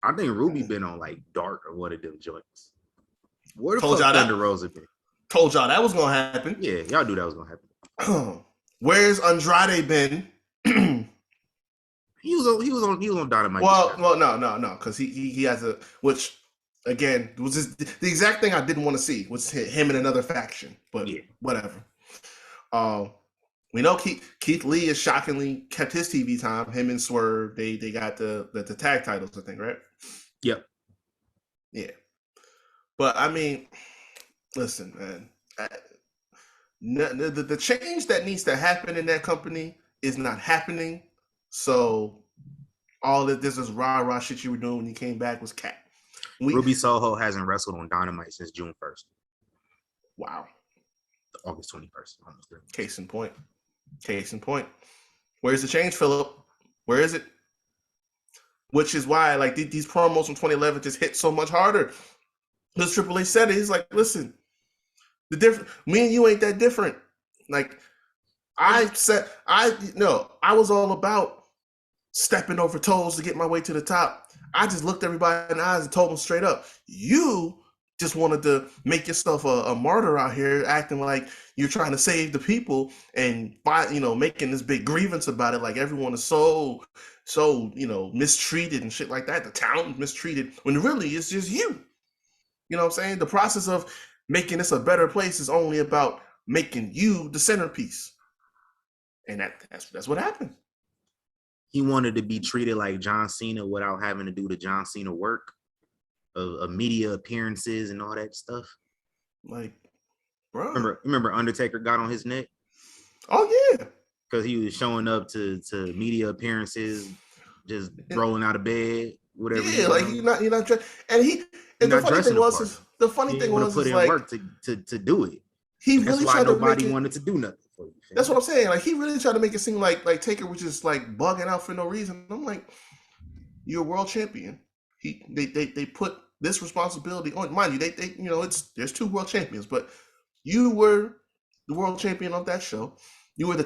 I think Ruby been on like Dark or one of them joints. Where the fuck Thunder Rosa been? Told y'all that was gonna happen. Yeah, y'all knew that was gonna happen. Where's Andrade been? He was on Dynamite. Well, no, because he has a, which again was just the exact thing I didn't want to see was him in another faction, but whatever. We know Keith Lee has shockingly kept his TV time. Him and Swerve, they got the tag titles, I think, right? Yep. Yeah. But I mean, listen, man. The change that needs to happen in that company is not happening. So all of this is rah shit you were doing when you came back was cat. Ruby Soho hasn't wrestled on Dynamite since June 1st. Wow. August 21st. Almost there. Case in point. Where's the change, Philip? Where is it? Which is why, like, these promos from 2011 just hit so much harder. Because Triple H said it. He's like, listen, me and you ain't that different. Like, I was all about stepping over toes to get my way to the top. I just looked everybody in the eyes and told them straight up, you just wanted to make yourself a martyr out here, acting like you're trying to save the people and making this big grievance about it. Like everyone is so mistreated and shit like that. The talent is mistreated when really it's just you. You know what I'm saying? The process of making this a better place is only about making you the centerpiece. And that's what happened. He wanted to be treated like John Cena without having to do the John Cena work of media appearances and all that stuff. Like, bro. Remember Undertaker got on his neck? Oh, yeah. Because he was showing up to media appearances, just rolling out of bed, whatever. Yeah, like you're not the funny thing was put in like, work to do it. That's why nobody wanted to do nothing for you. That's what I'm saying. Like he really tried to make it seem like Taker was just like bugging out for no reason. I'm like, you're a world champion. They put this responsibility on. Mind you, they there's 2 world champions, but you were the world champion of that show. You were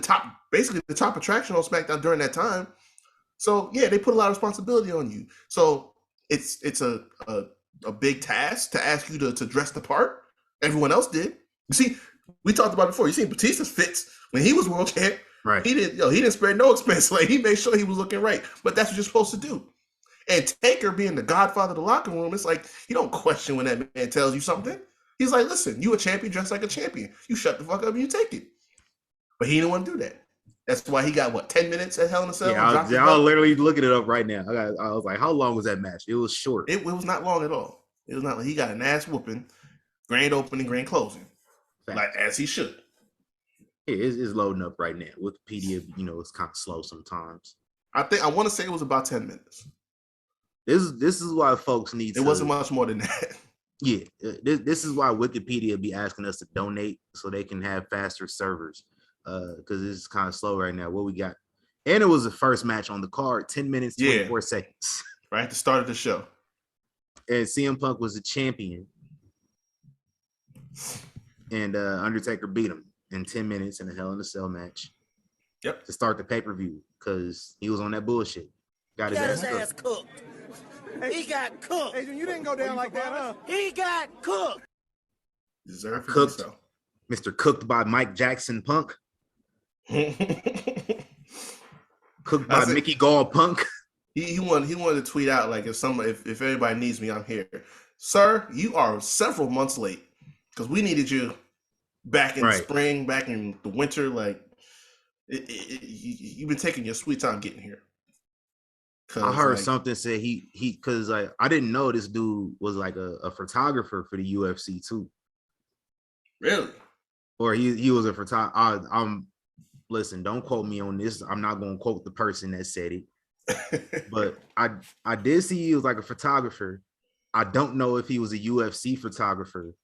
basically the top attraction on SmackDown during that time. So yeah, they put a lot of responsibility on you. So it's a big task to ask you to dress the part. Everyone else did. You see, we talked about it before. You see Batista's fits when he was world champ. Right. He didn't spare no expense. Like, he made sure he was looking right. But that's what you're supposed to do. And Taker being the godfather of the locker room, it's like, you don't question when that man tells you something. He's like, listen, you a champion, dress like a champion. You shut the fuck up and you take it. But he didn't want to do that. That's why he got 10 minutes at Hell in a Cell. Yeah, I was literally looking it up right now. I was like, how long was that match? It was short. It was not long at all. It was not. He got an ass whooping, grand opening, grand closing, like as he should. It's loading up right now. Wikipedia, it's kind of slow sometimes. I want to say it was about 10 minutes. This is why folks need. It wasn't much more than that. Yeah, this is why Wikipedia be asking us to donate so they can have faster servers. Because it's kind of slow right now. What we got? And it was the first match on the card, 10 minutes, 24 seconds. Right at the start of the show. And CM Punk was the champion. And Undertaker beat him in 10 minutes in a Hell in a Cell match. Yep. To start the pay-per-view because he was on that bullshit. Got his ass cooked. He got cooked. Hey, you didn't go down like that, huh? He got cooked. Deserved cooked. Mr. Cooked by Mike Jackson Punk. Cooked by Mickey Gall Punk. He wanted to tweet out like if everybody needs me, I'm here. Sir, you are several months late because we needed you back in the spring, back in the winter. Like you've been taking your sweet time getting here. I heard something say he because I didn't know this dude was like a photographer for the UFC too. Really? Or he was a photographer. Listen, don't quote me on this. I'm not gonna quote the person that said it. But I did see he was like a photographer. I don't know if he was a UFC photographer,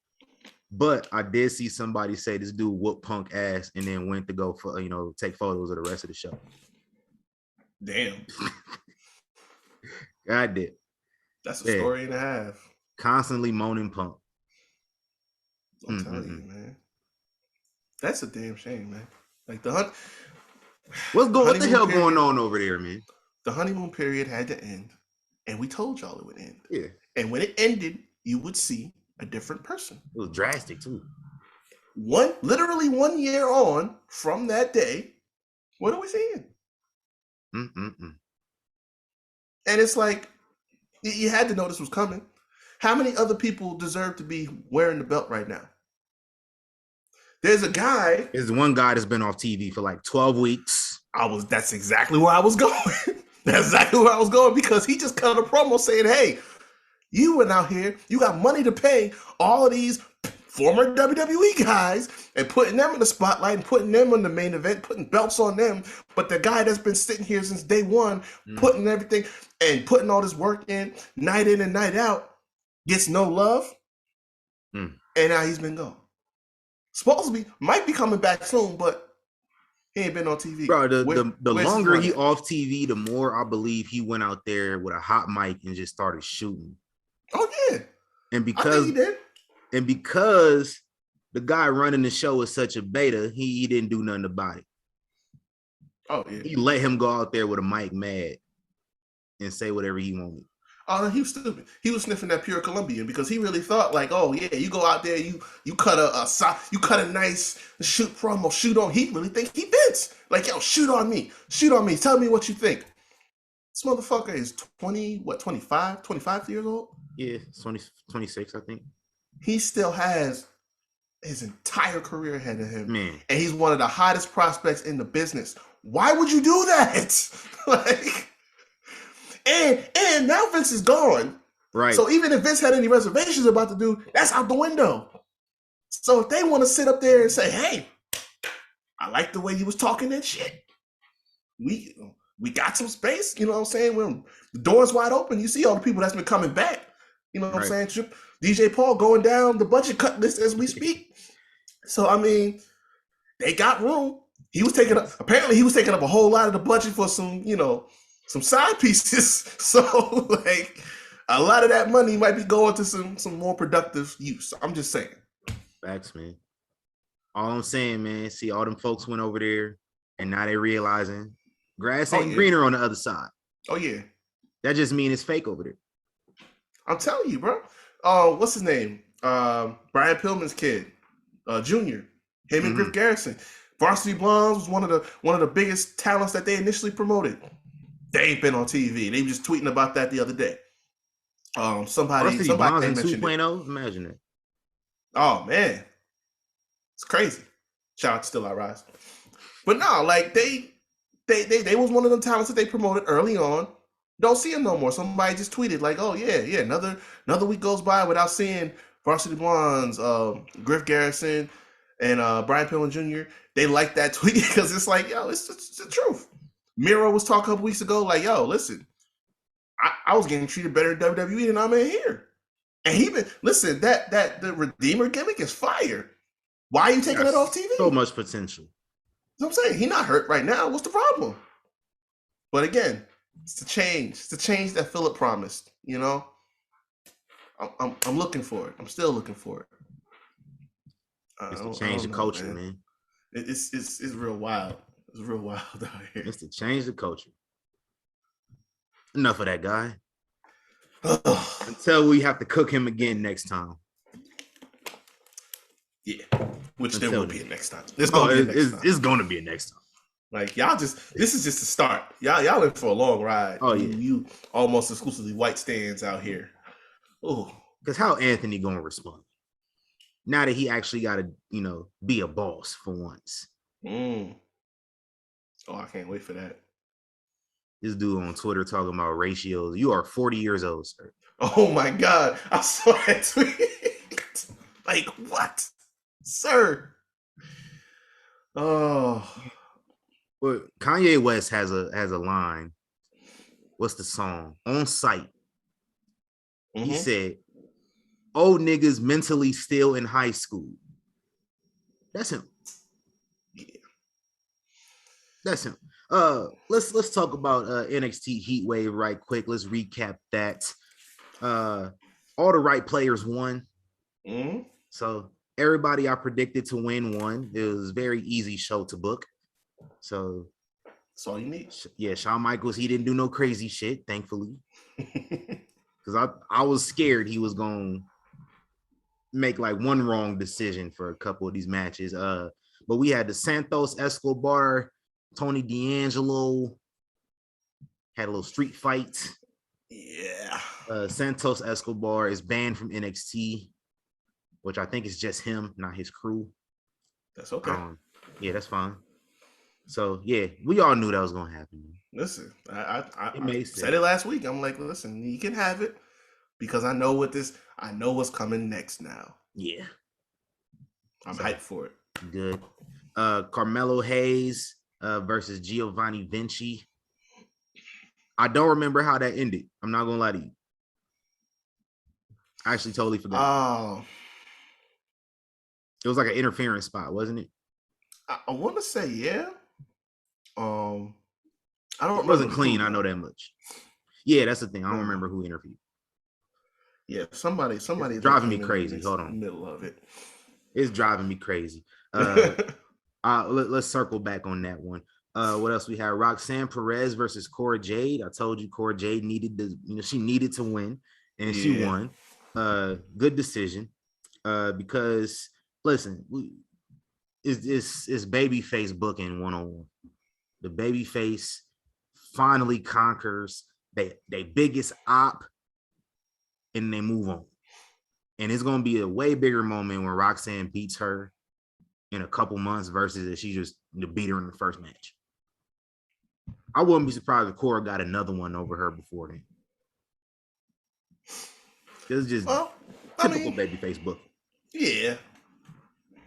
but I did see somebody say this dude whooped Punk ass and then went to go for take photos of the rest of the show. Damn. God did. That's a story and a half. Constantly moaning Punk. I'm telling you, man. That's a damn shame, man. Like the hunt. What the hell going on over there, man? The honeymoon period had to end, and we told y'all it would end. Yeah. And when it ended, you would see a different person. It was drastic too. Literally 1 year on from that day, what are we seeing? And it's like, you had to know this was coming. How many other people deserve to be wearing the belt right now? There's a guy. There's one guy that's been off TV for like 12 weeks. That's exactly where I was going. That's exactly where I was going because he just cut a promo saying, hey, you went out here, you got money to pay all of these former WWE guys and putting them in the spotlight and putting them on the main event, putting belts on them. But the guy that's been sitting here since day one, putting everything and putting all this work in and night out, gets no love. And now he's been gone. Supposedly might be coming back soon, but he ain't been on TV. Bro, the longer he off TV, the more I believe he went out there with a hot mic and just started shooting. Oh yeah. And because he did. And because the guy running the show is such a beta, he didn't do nothing about it. Oh yeah. He let him go out there with a mic mad and say whatever he wanted. Oh, he was stupid. He was sniffing that pure Colombian because he really thought like, oh yeah, you go out there, you cut a nice shoot promo, shoot on. He really think he Vince. Like, yo, shoot on me. Tell me what you think. This motherfucker is 25 years old? Yeah, 26, I think. He still has his entire career ahead of him. Man. And he's one of the hottest prospects in the business. Why would you do that? Like, and now Vince is gone. Right. So even if Vince had any reservations about the dude, that's out the window. So if they want to sit up there and say, hey, I like the way he was talking that shit. We got some space, you know what I'm saying? When the door's wide open, you see all the people that's been coming back. You know what I'm saying? DJ Paul going down the budget cut list as we speak. So I mean, they got room. He was taking up a whole lot of the budget for some side pieces. So like, a lot of that money might be going to some more productive use. I'm just saying. Facts, man. All I'm saying, man, see, all them folks went over there, and now they realizing grass ain't greener on the other side. Oh, yeah. That just means it's fake over there. I'm telling you, bro. What's his name? Brian Pillman's kid, Junior. Him and Griff Garrison. Varsity Blondes was one of the biggest talents that they initially promoted. They ain't been on TV. They were just tweeting about that the other day. Somebody Blondes in mentioned 2.0. Imagine it. Oh man, it's crazy. Shout out to Still I Rise. But no, like they was one of them talents that they promoted early on. Don't see him no more. Somebody just tweeted like, "Oh yeah, another week goes by without seeing Varsity Blondes, Griff Garrison, and Brian Pillman Jr." They like that tweet because it's like, yo, it's the truth. Miro was talking a couple weeks ago, like, yo, listen, I was getting treated better in WWE than I'm in here. And he been listen, that the Redeemer gimmick is fire. Why are you taking it off TV? So much potential. That's what I'm saying. He's not hurt right now. What's the problem? But again, it's the change. It's the change that Phillip promised. You know, I'm looking for it. I'm still looking for it. It's to change the culture, man. It's real wild. It's real wild out here. It's to change the culture. Enough of that guy. Until we have to cook him again next time. Yeah, which there will be a next time. It's going to be a next time. Like y'all this is just the start. Y'all in for a long ride. Oh yeah, you almost exclusively white stands out here. Oh, because how Anthony gonna respond now that he actually got to be a boss for once? Oh, I can't wait for that. This dude on Twitter talking about ratios. You are 40 years old, sir. Oh my God, I saw that tweet. Like what, sir? Oh. Well, Kanye West has a line. What's the song? On Sight. He said, "Old niggas mentally still in high school." That's him. Yeah. That's him. Let's talk about NXT Heatwave right quick. Let's recap that. All the right players won. So everybody I predicted to win won. It was a very easy show to book. So that's all you need. Yeah, Shawn Michaels, he didn't do no crazy shit, thankfully. Because I was scared he was gonna make like one wrong decision for a couple of these matches. But we had the Santos Escobar, Tony D'Angelo, had a little street fight. Yeah. Santos Escobar is banned from NXT, which I think is just him, not his crew. That's okay. Yeah, that's fine. So yeah, we all knew that was gonna happen. Listen, I said it last week. I'm like, listen, you can have it because I know what's coming next now. Yeah. I'm hyped for it. Good. Carmelo Hayes versus Giovanni Vinci. I don't remember how that ended. I'm not gonna lie to you. I actually totally forgot. Oh. It was like an interference spot, wasn't it? I want to say yeah. I don't. It wasn't clean. I know that much. Yeah, that's the thing. I don't remember who interviewed. Yeah, somebody. It's driving me crazy. Hold on. Middle of it. It's driving me crazy. Let's circle back on that one. What else we had? Roxanne Perez versus Cora Jade. I told you Cora Jade she needed to win, and she won. Good decision. Because listen, it's babyface booking 101. The babyface finally conquers they biggest op, and they move on. And it's gonna be a way bigger moment when Roxanne beats her in a couple months versus if she just beat her in the first match. I wouldn't be surprised if Cora got another one over her before then. It's just typical babyface booking. Yeah.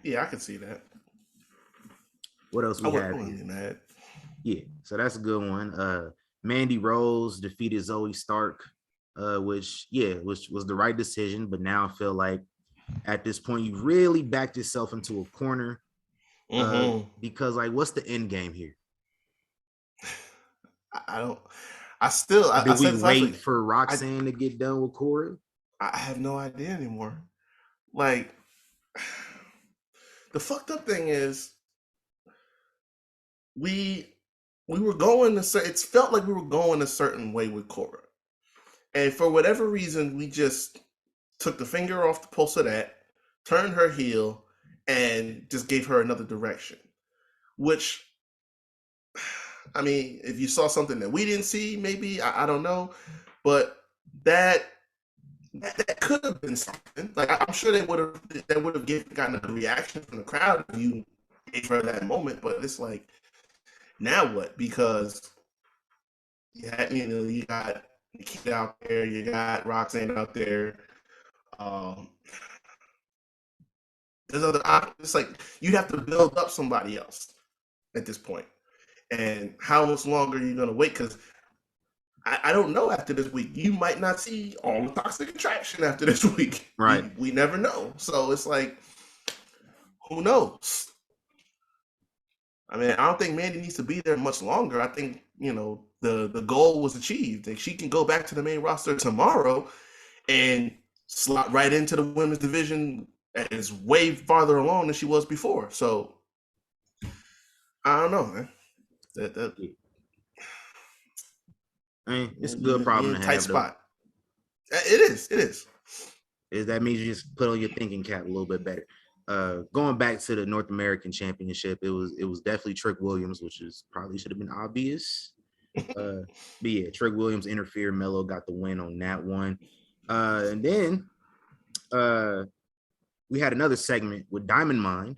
Yeah, I can see that. What else we have? Mad. Yeah, so that's a good one. Mandy Rose defeated Zoe Stark, which was the right decision. But now I feel like at this point you really backed yourself into a corner because like, what's the end game here? I I still, I Did we said wait like, for Roxanne to get done with Cora? I have no idea anymore. Like, the fucked up thing is, we were going it felt like we were going a certain way with Cora, and for whatever reason, we just took the finger off the pulse of that, turned her heel, and just gave her another direction. Which, I mean, if you saw something that we didn't see, maybe I don't know, but that could have been something. Like, I'm sure they would have gotten a reaction from the crowd if you gave her that moment. But it's like, now what? Because you got Nikita out there, you got Roxanne out there. There's other options. It's like you'd have to build up somebody else at this point. And how much longer are you going to wait? Because I don't know after this week. You might not see all the Toxic Attraction after this week. Right. We never know. So it's like, who knows? I mean, I don't think Mandy needs to be there much longer. I think, the goal was achieved. Like, she can go back to the main roster tomorrow and slot right into the women's division and is way farther along than she was before. So I don't know, man. I mean, it's a good problem to have. Tight spot. It is. That means you just put on your thinking cap a little bit better. Going back to the North American Championship, it was definitely Trick Williams, which probably should have been obvious. But yeah, Trick Williams interfered. Melo got the win on that one. And then we had another segment with Diamond Mine,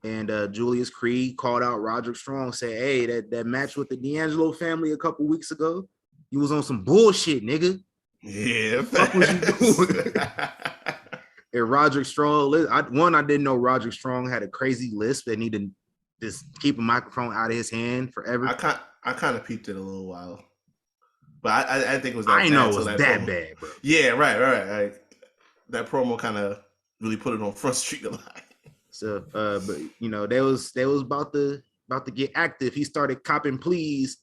and Julius Creed called out Roderick Strong, said, "Hey, that match with the D'Angelo family a couple weeks ago, you was on some bullshit, nigga. Yeah, what was you doing?" And Roderick Strong, I didn't know Roderick Strong had a crazy lisp that needed to just keep a microphone out of his hand forever. I kind of peeped it a little while, but I think it was that I didn't know bad it was that that promo. bad, bro. Yeah, right. Like, that promo kind of really put it on Front Street a lot. So, but they was about to get active. He started copping please,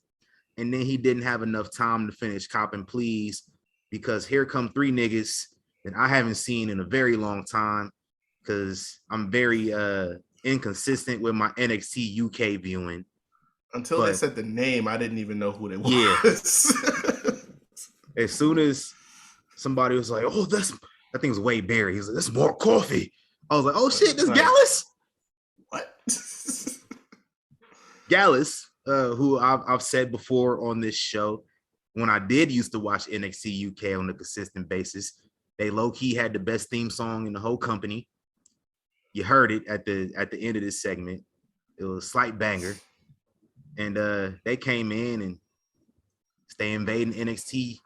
and then he didn't have enough time to finish copping please, because here come three niggas that I haven't seen in a very long time, because I'm very inconsistent with my NXT UK viewing. Until they said the name, I didn't even know who they was. Yeah. As soon as somebody was like, "Oh, I think it was Wade Barry," he was like, "That's more coffee." I was like, "Oh shit, this Gallus." What? Gallus, who I've said before on this show, when I did used to watch NXT UK on a consistent basis, they low-key had the best theme song in the whole company. You heard it at the end of this segment. It was a slight banger. And they came in and they invading NXT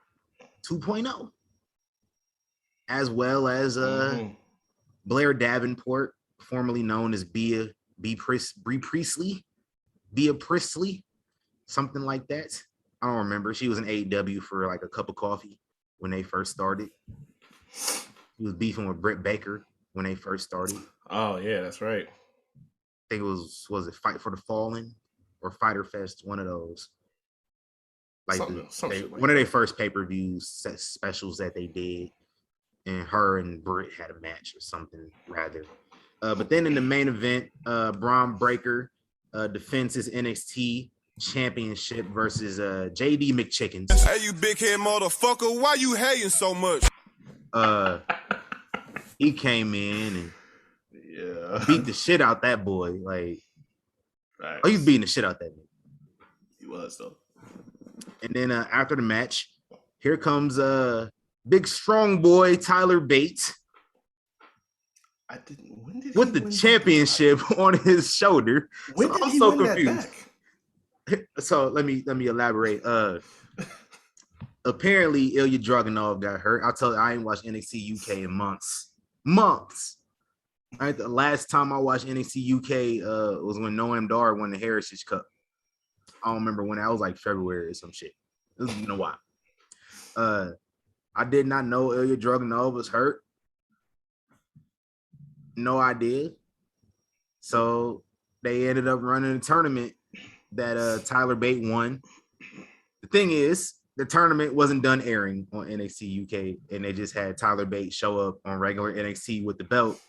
2.0, as well as Blair Davenport, formerly known as Bea Priestley, something like that. I don't remember. She was in AEW for like a cup of coffee when they first started. He was beefing with Britt Baker when they first started. Oh yeah, that's right. I think it was it Fight for the Fallen or Fighter Fest, one of those. Like one of their first pay-per-views specials that they did, and her and Britt had a match or something rather. But then in the main event, Braun Breaker defends his NXT championship versus JD McChickens. Hey, you big head motherfucker, why you hating so much? He came in and beat the shit out that boy. Like, right. He's beating the shit out that nigga. He was though. And then after the match, here comes big strong boy Tyler Bate. With the championship on his shower. When did he win that back? So let me elaborate. Apparently Ilya Dragunov got hurt. I ain't watched NXT UK in months. Right, the last time I watched NXT UK was when Noam Dar won the Heritage Cup. I don't remember when. That was like February or some shit. It was been a while. I did not know Ilya Dragunov was hurt. No idea. So they ended up running a tournament that Tyler Bate won. The thing is, the tournament wasn't done airing on NXT UK, and they just had Tyler Bate show up on regular NXT with the belt.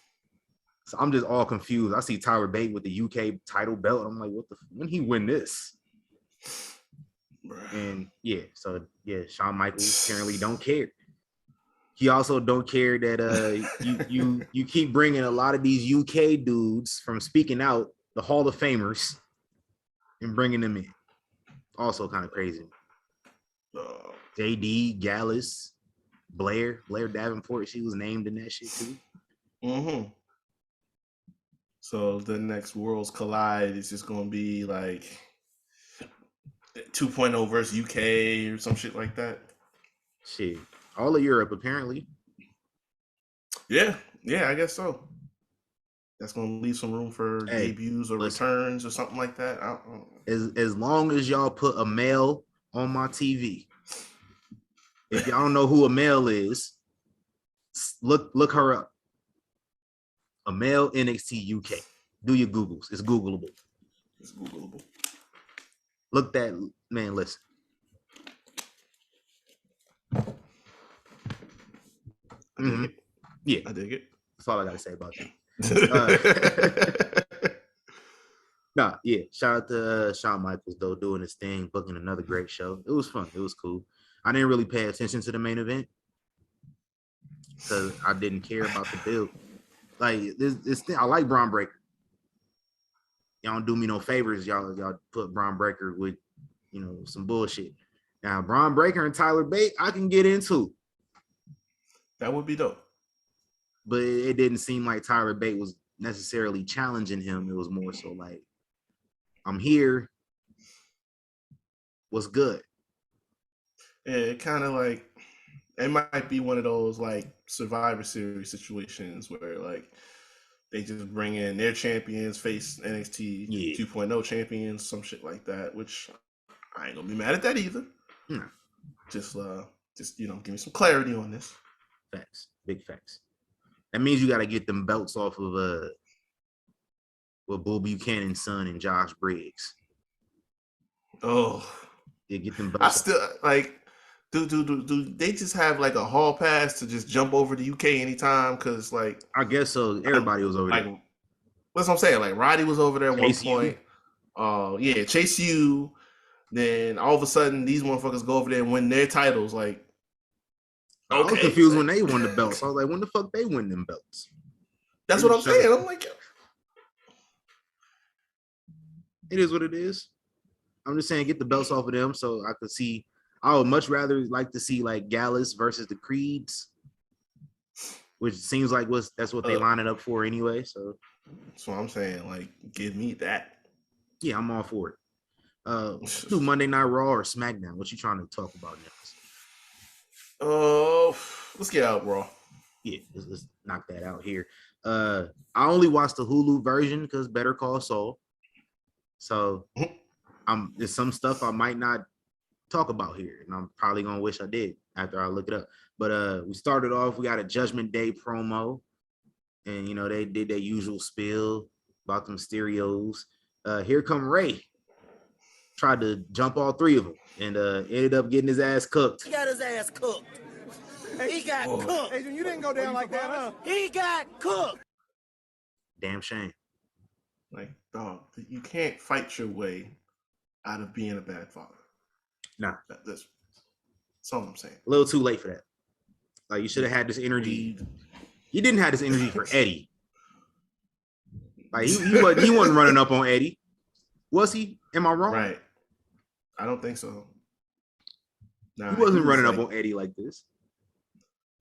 So I'm just all confused. I see Tyler Bate with the UK title belt. I'm like, when he win this? And so Shawn Michaels apparently don't care. He also don't care that you keep bringing a lot of these UK dudes from Speaking Out, the Hall of Famers, and bringing them in. Also kind of crazy. JD, Gallus, Blair Davenport, she was named in that shit too. Mm-hmm. So the next Worlds Collide is just going to be like 2.0 versus UK or some shit like that. Shit. All of Europe, apparently. Yeah, I guess so. That's going to leave some room for debuts or returns or something like that. I don't know. As long as y'all put a male on my TV, if y'all don't know who a male is, look her up. A male NXT UK. Do your Googles. It's Googleable. Look that, man, listen. Mm-hmm. Yeah. I dig it. That's all I got to say about that. Shout out to Shawn Michaels, though, doing his thing, booking another great show. It was fun. It was cool. I didn't really pay attention to the main event because I didn't care about the build. Like, this thing, I like Braun Breaker. Y'all don't do me no favors. Y'all put Braun Breaker with, some bullshit. Now, Braun Breaker and Tyler Bate, I can get into. That would be dope. But it didn't seem like Tyler Bate was necessarily challenging him. It was more so like, I'm here. What's good? Yeah, it kind of like, it might be one of those like Survivor Series situations where like they just bring in their champions, face NXT 2.0 champions, some shit like that, which I ain't gonna be mad at that either. No. Just give me some clarity on this. Facts. Big facts. That means you got to get them belts off of Bull Buchanan's son and Josh Briggs. Oh, yeah, get them belts. I still like. Do they just have like a hall pass to just jump over to UK anytime? Because like, I guess so. Everybody was over there. That's what I'm saying. Like Roddy was over there at one point. Chase U. Then all of a sudden, these motherfuckers go over there and win their titles. Like, I was confused when they won the belts. I was like, when the fuck they win them belts? That's what I'm saying. I'm like, it is what it is. I'm just saying, get the belts off of them so I could see. I would much rather like to see like Gallus versus the Creeds, which seems like that's what they line it up for anyway. So that's what I'm saying. Like, give me that. Yeah, I'm all for it. Do Monday Night Raw or SmackDown? What you trying to talk about next? Let's get out Raw. Yeah, let's knock that out here. I only watched the Hulu version because Better Call Saul. So there's some stuff I might not talk about here, and I'm probably gonna wish I did after I look it up. But we started off, we got a Judgment Day promo, and they did their usual spiel about them stereos. Here come Ray, tried to jump all three of them, and ended up getting his ass cooked. He got his ass cooked. He got cooked. Adrian, you didn't go down like that, huh? He got cooked. Damn shame. Like, dog, you can't fight your way out of being a bad father. Nah. That's all I'm saying. A little too late for that. Like, you should have had this energy. You didn't have this energy for Eddie. Like, he wasn't running up on Eddie. Was he? Am I wrong? Right. I don't think so. Nah, he wasn't running up on Eddie like this.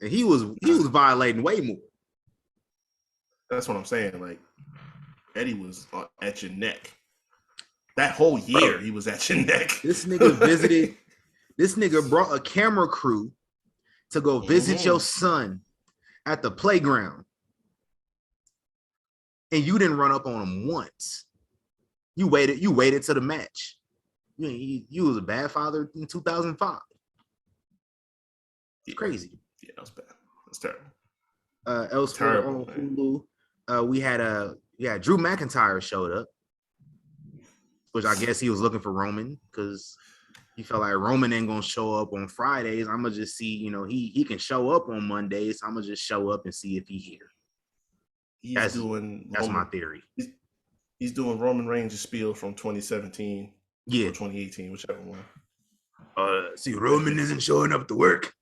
And he was violating way more. That's what I'm saying. Like, Eddie was at your neck. That whole year, he was at your neck. This nigga visited. This nigga brought a camera crew to go visit your son at the playground, and you didn't run up on him once. You waited to the match. You was a bad father in 2005. Yeah. Crazy. Yeah, that was bad. That's terrible. Elsewhere on Hulu, we had Drew McIntyre showed up, which I guess he was looking for Roman because He felt like Roman ain't gonna show up on Fridays. I'm gonna just see, he can show up on Mondays. I'm gonna just show up and see if he's here. That's my theory. He's doing Roman Reigns' spiel from 2017 or 2018, whichever one. See, Roman isn't showing up to work.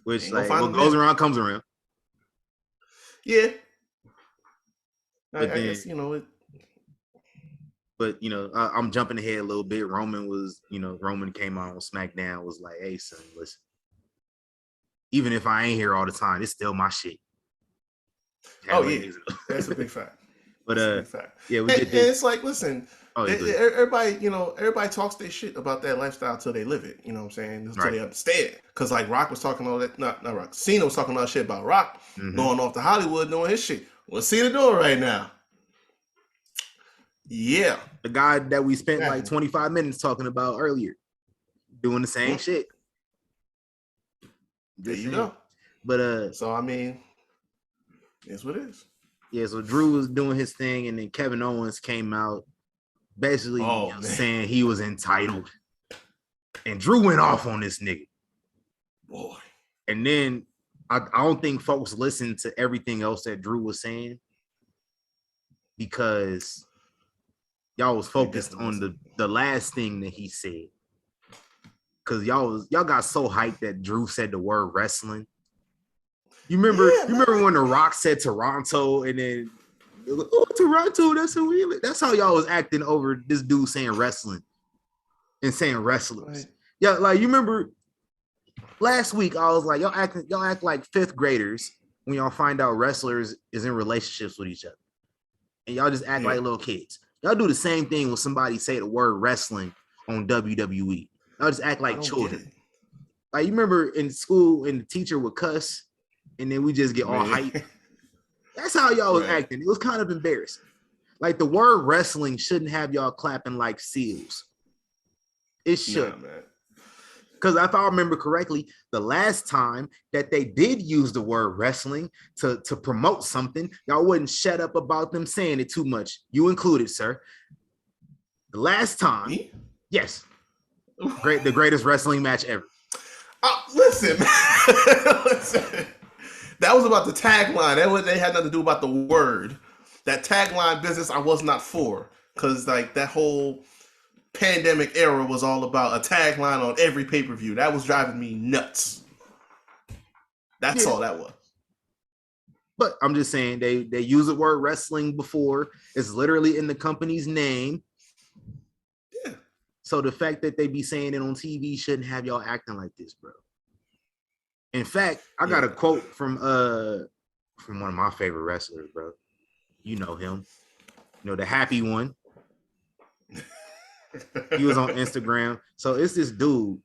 Which, like, what goes around comes around. Yeah. I guess, But, I'm jumping ahead a little bit. Roman came out on SmackDown, was like, hey, son, listen. Even if I ain't here all the time, it's still my shit. That's a big fact. But yeah, we did this. And it's like, listen, everybody talks their shit about that lifestyle till they live it. You know what I'm saying? Until they understand. Because like Rock was talking all that, not Rock. Cena was talking all that shit about Rock going off to Hollywood doing his shit. What's Cena doing right now? Yeah, the guy that we spent like 25 minutes talking about earlier, doing the same shit. There you go. But so I mean, it's what it is. Yeah, so Drew was doing his thing, and then Kevin Owens came out basically saying he was entitled. And Drew went off on this nigga. Boy. And then I don't think folks listened to everything else that Drew was saying because y'all was focused on the last thing that he said. Because y'all got so hyped that Drew said the word wrestling. You remember when The Rock said Toronto, and then Toronto, that's who we live. That's how y'all was acting over this dude saying wrestling and saying wrestlers. Right. Yeah, like you remember last week I was like, y'all act like fifth graders when y'all find out wrestlers is in relationships with each other. And y'all just act like little kids. Y'all do the same thing when somebody say the word wrestling on WWE. Y'all just act like children. Like you remember in school and the teacher would cuss and then we just get all hyped. That's how y'all was acting. It was kind of embarrassing. Like the word wrestling shouldn't have y'all clapping like seals. It should. Because if I remember correctly, the last time that they did use the word wrestling to promote something, y'all wouldn't shut up about them saying it too much. You included, sir. The last time, yes, the greatest wrestling match ever. Listen, that was about the tagline. They had nothing to do about the word. That tagline business I was not for, because like that whole pandemic era was all about a tagline on every pay-per-view. That was driving me nuts. That's all that was. But I'm just saying they use the word wrestling before. It's literally in the company's name. Yeah. So the fact that they be saying it on TV shouldn't have y'all acting like this, bro. In fact, I got a quote from one of my favorite wrestlers, bro. You know him. You know, the happy one. He was on Instagram. So it's this dude,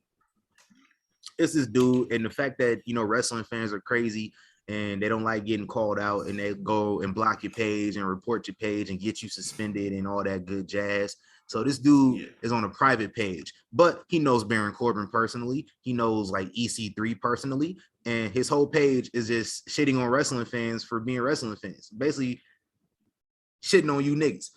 and the fact that, wrestling fans are crazy and they don't like getting called out and they go and block your page and report your page and get you suspended and all that good jazz. So this dude is on a private page, but he knows Baron Corbin personally. He knows like EC3 personally, and his whole page is just shitting on wrestling fans for being wrestling fans, basically shitting on you niggas.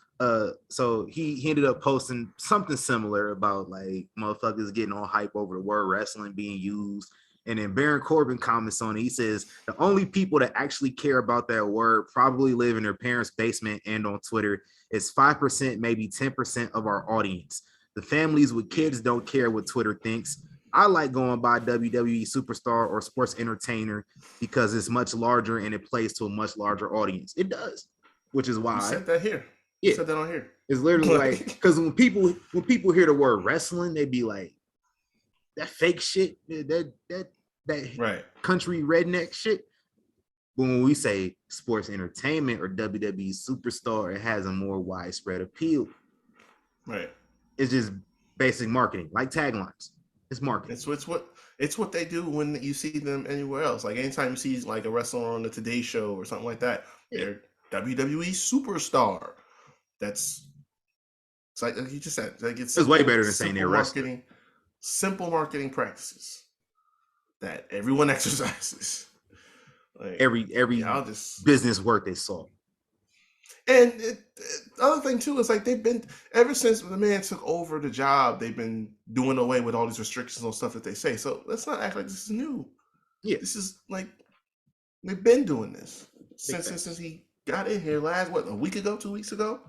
So he ended up posting something similar about like motherfuckers getting all hype over the word wrestling being used. And then Baron Corbin comments on it. He says, the only people that actually care about that word probably live in their parents' basement and on Twitter. It's 5%, maybe 10% of our audience. The families with kids don't care what Twitter thinks. I like going by WWE superstar or sports entertainer because it's much larger and it plays to a much larger audience. It does, which is why you said that here. Yeah, you said that on here. It's literally like, because when people hear the word wrestling, they be like, that fake shit, that right country redneck shit. But when we say sports entertainment or WWE superstar, it has a more widespread appeal. Right. It's just basic marketing, like taglines. It's marketing. It's what they do when you see them anywhere else. Like anytime you see like a wrestler on the Today Show or something like that, they're WWE superstar. It's like you just said. Like it's way better than saying they're wrestling. Simple marketing practices that everyone exercises. Like, every business worth its salt. And the other thing too is like they've been ever since the man took over the job, they've been doing away with all these restrictions on stuff that they say. So let's not act like this is new. Yeah, This is like they've been doing this Big since he got in here a week ago, 2 weeks ago.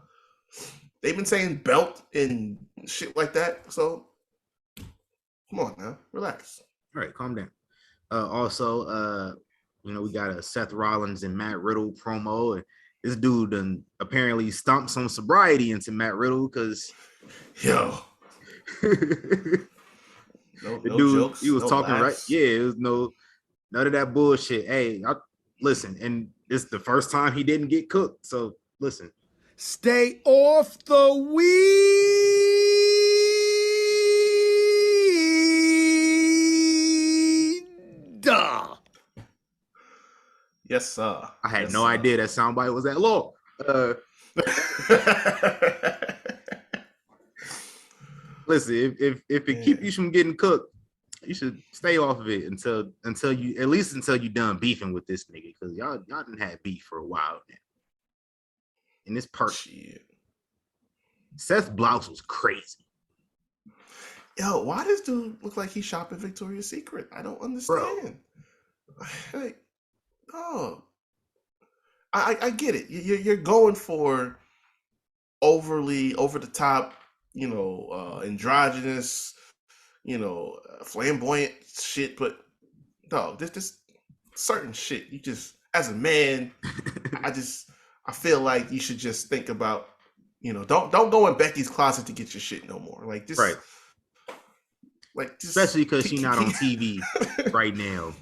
They've been saying belt and shit like that. So come on now, relax. all right, calm down. Also, we got a Seth Rollins and Matt Riddle promo, and this dude done apparently stomped some sobriety into Matt Riddle because Yo, the dude jokes, he was no talking laughs. right. Yeah, it was none of that bullshit. Hey, listen, and it's the first time he didn't get cooked. So listen, Stay off the weed. Yes, sir. I had Yes, no sir. idea that soundbite was that long. Listen, if it keep you from getting cooked, you should stay off of it until you done beefing with this nigga, because y'all done had beef for a while now. And this part, Shit. Seth blouse was crazy. Yo, why does dude look like he's shopping Victoria's Secret? I don't understand. Like, oh, I get it. You're going for overly over the top, androgynous, flamboyant shit. But dog, this certain shit. You just, as a man, I feel like you should just think about, don't go in Becky's closet to get your shit no more. Like just Right. Like just, Especially because she's not on TV right now.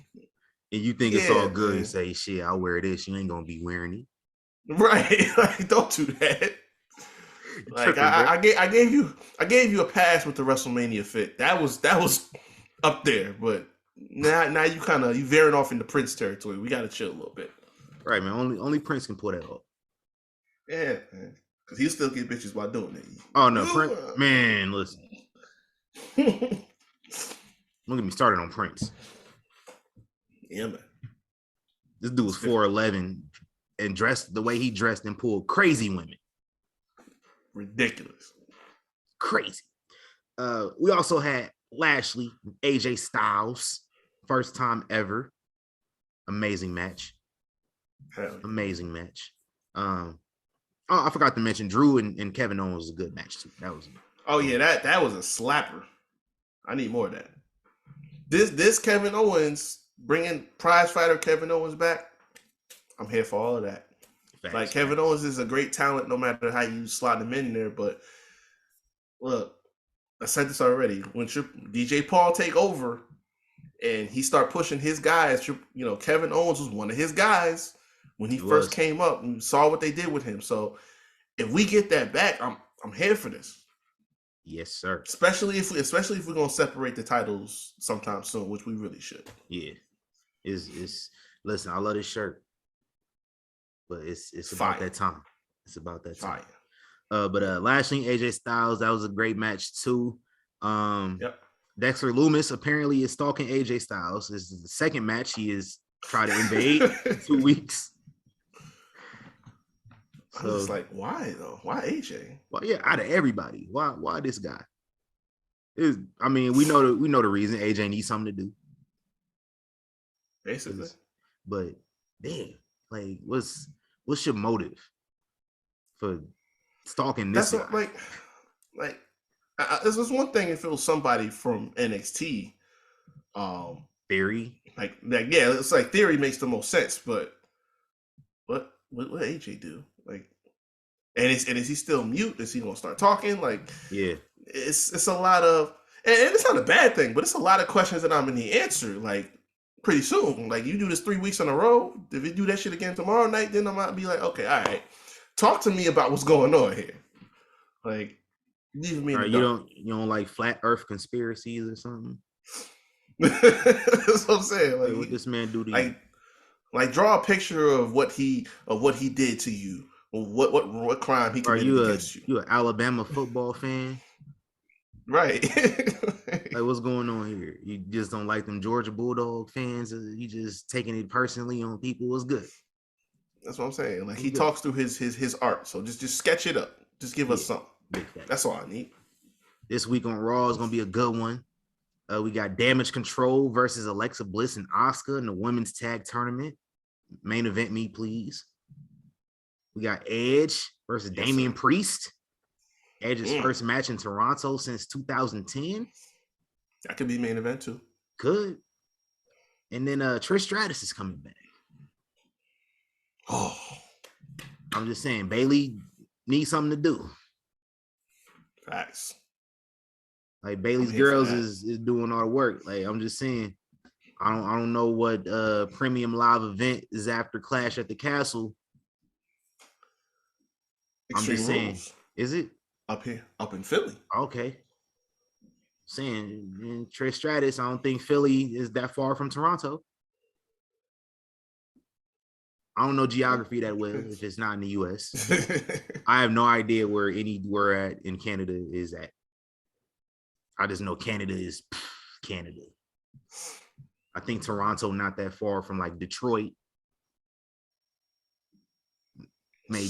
And you think it's all good man. and say, shit, I'll wear this. You ain't gonna be wearing it. Right. Like, don't do that. Like Tripping, I gave you a pass with the WrestleMania fit. That was up there, but now you veering off into Prince territory. We gotta chill a little bit. Right, man. Only Prince can pull that off. Yeah, man. Because he'll still get bitches while doing it. Oh no, Prince, man, listen. Don't get me started on Prince. Yeah, man. This dude was 4'11" and dressed the way he dressed and pulled crazy women. Ridiculous. Crazy. We also had Lashley, AJ Styles, first time ever. Amazing match. Hell yeah. Amazing match. I forgot to mention Drew and Kevin Owens was a good match too. That was. Oh yeah, that was a slapper. I need more of that. This Kevin Owens, bringing prize fighter Kevin Owens back, I'm here for all of that. Facts, like Kevin Owens is a great talent, no matter how you slot him in there. But look, I said this already. When DJ Paul take over and he start pushing his guys, Kevin Owens was one of his guys when he first came up, and saw what they did with him. So if we get that back, I'm here for this. Yes, sir. Especially if we're gonna separate the titles sometime soon, which we really should. Yeah. It's listen, I love this shirt. But it's Fire. about that time. It's about that time. Fire. But Lashley, AJ Styles, that was a great match too. Yep. Dexter Lumis apparently is stalking AJ Styles. This is the second match he is trying to invade in 2 weeks. I was like, why though? Why AJ? Well, yeah, out of everybody, why this guy? We know the reason. AJ needs something to do. Basically. But damn, like, what's your motive for stalking this guy? This was one thing if it was somebody from NXT. Theory. Yeah, it's like Theory makes the most sense, but what AJ do? Like, and is he still mute? Is he gonna start talking? Like, yeah, it's a lot of, and it's not a bad thing, but it's a lot of questions that I'm gonna need answered. Like, pretty soon. Like, you do this 3 weeks in a row. If you do that shit again tomorrow night, then I might be like, okay, all right, talk to me about what's going on here. Like, leave me. Right, you don't like flat Earth conspiracies or something? That's what I'm saying. Like, what this man do to you? Like, draw a picture of what he did to you, or what crime he committed against you. You an Alabama football fan? Right. Like, what's going on here? You just don't like them Georgia Bulldog fans? You just taking it personally on people? What's good? That's what I'm saying. Like he talks through his art. So just sketch it up. Just give us something. That's all I need. This week on Raw is gonna be a good one. We got Damage Control versus Alexa Bliss and Asuka in the women's tag tournament. Main event me, please. We got Edge versus Damian Priest. Edge's first match in Toronto since 2010. That could be main event too. Could. And then Trish Stratus is coming back. Oh. I'm just saying, Bayley needs something to do. Facts. Like Bayley's girls is doing all the work. Like I'm just saying, I don't know what premium live event is after Clash at the Castle. Extreme I'm just saying, Rules. Is it up here, up in Philly? Okay. Saying in Trish Stratus, I don't think Philly is that far from Toronto. I don't know geography that well if it's not in the US. I have no idea where anywhere at in Canada is at. I just know Canada is Canada. I think Toronto not that far from like Detroit. Maybe.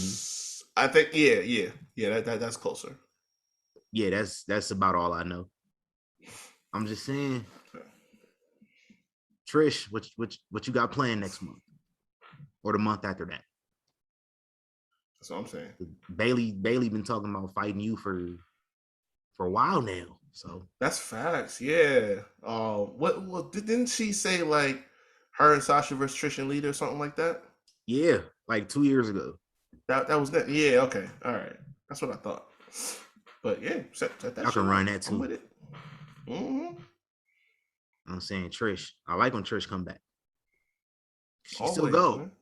I think yeah. That's closer. Yeah, that's about all I know. I'm just saying, Trish, what you got planned next month or the month after that? That's what I'm saying. Bayley been talking about fighting you for a while now. So that's facts. Yeah. What didn't she say like her and Sasha versus Trish and Lita or something like that? Yeah, like 2 years ago. That was that. Yeah. Okay. All right. That's what I thought. But yeah, set that. I can run that too. I'm with it. I'm saying Trish. I like when Trish come back. She Always, still go. Man.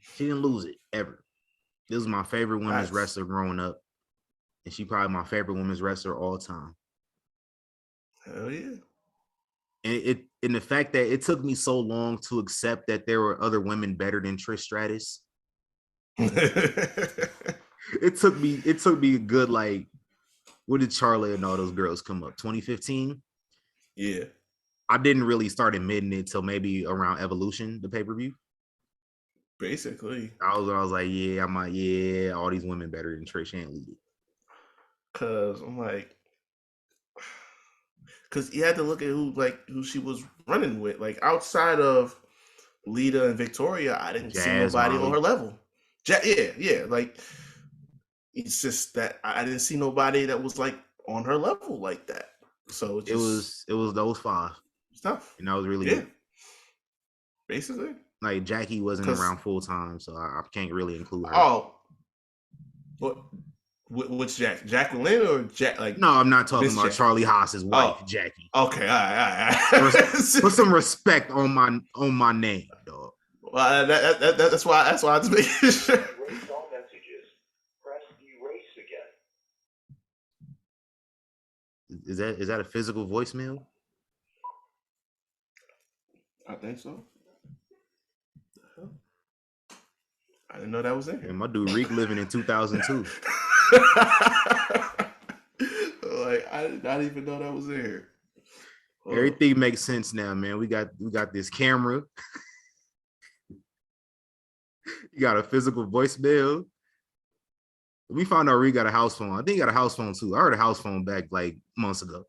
She didn't lose it ever. This was my favorite women's wrestler growing up, and she probably my favorite women's wrestler all time. Hell yeah. And the fact that it took me so long to accept that there were other women better than Trish Stratus. It took me a good like, when did Charlotte and all those girls come up? 2015? Yeah. I didn't really start admitting it till maybe around Evolution, the pay-per-view. Basically. I was like, all these women better than Trish and Lita. Cause I'm like, because you had to look at who she was running with. Like outside of Lita and Victoria, I didn't see nobody on her level. Yeah. Like it's just that I didn't see nobody that was like on her level like that. So it was those five stuff, and that was really good. Basically, like Jackie wasn't around full time, so I can't really include her. Oh, what's Jacqueline or Jack? Like no, I'm not talking about Jackie. Charlie Haas's wife, Jackie. Okay, all right. Put some respect on my name, dog. Well, that's why I was making sure. Erase all messages. Press erase again. Is that a physical voicemail? I think so. I didn't know that was in here. And my dude Reek living in 2002. Like I did not even know that was in here. Everything makes sense now, man. We got this camera. You got a physical voicemail. We found out Reek got a house phone. I think he got a house phone too. I heard a house phone back like months ago.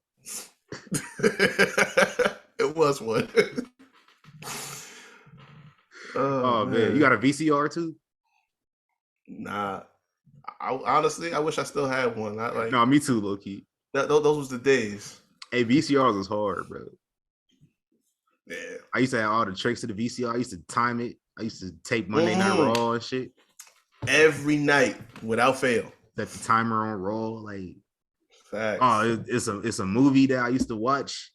It was one. Oh man, you got a VCR too? Nah, honestly, I wish I still had one. No, me too, low key. Those was the days. Hey, VCRs was hard, bro. Yeah, I used to have all the tricks to the VCR. I used to time it. I used to tape Monday Night Raw and shit every night without fail. Set the timer on Raw, like. Facts. Oh, it's a movie that I used to watch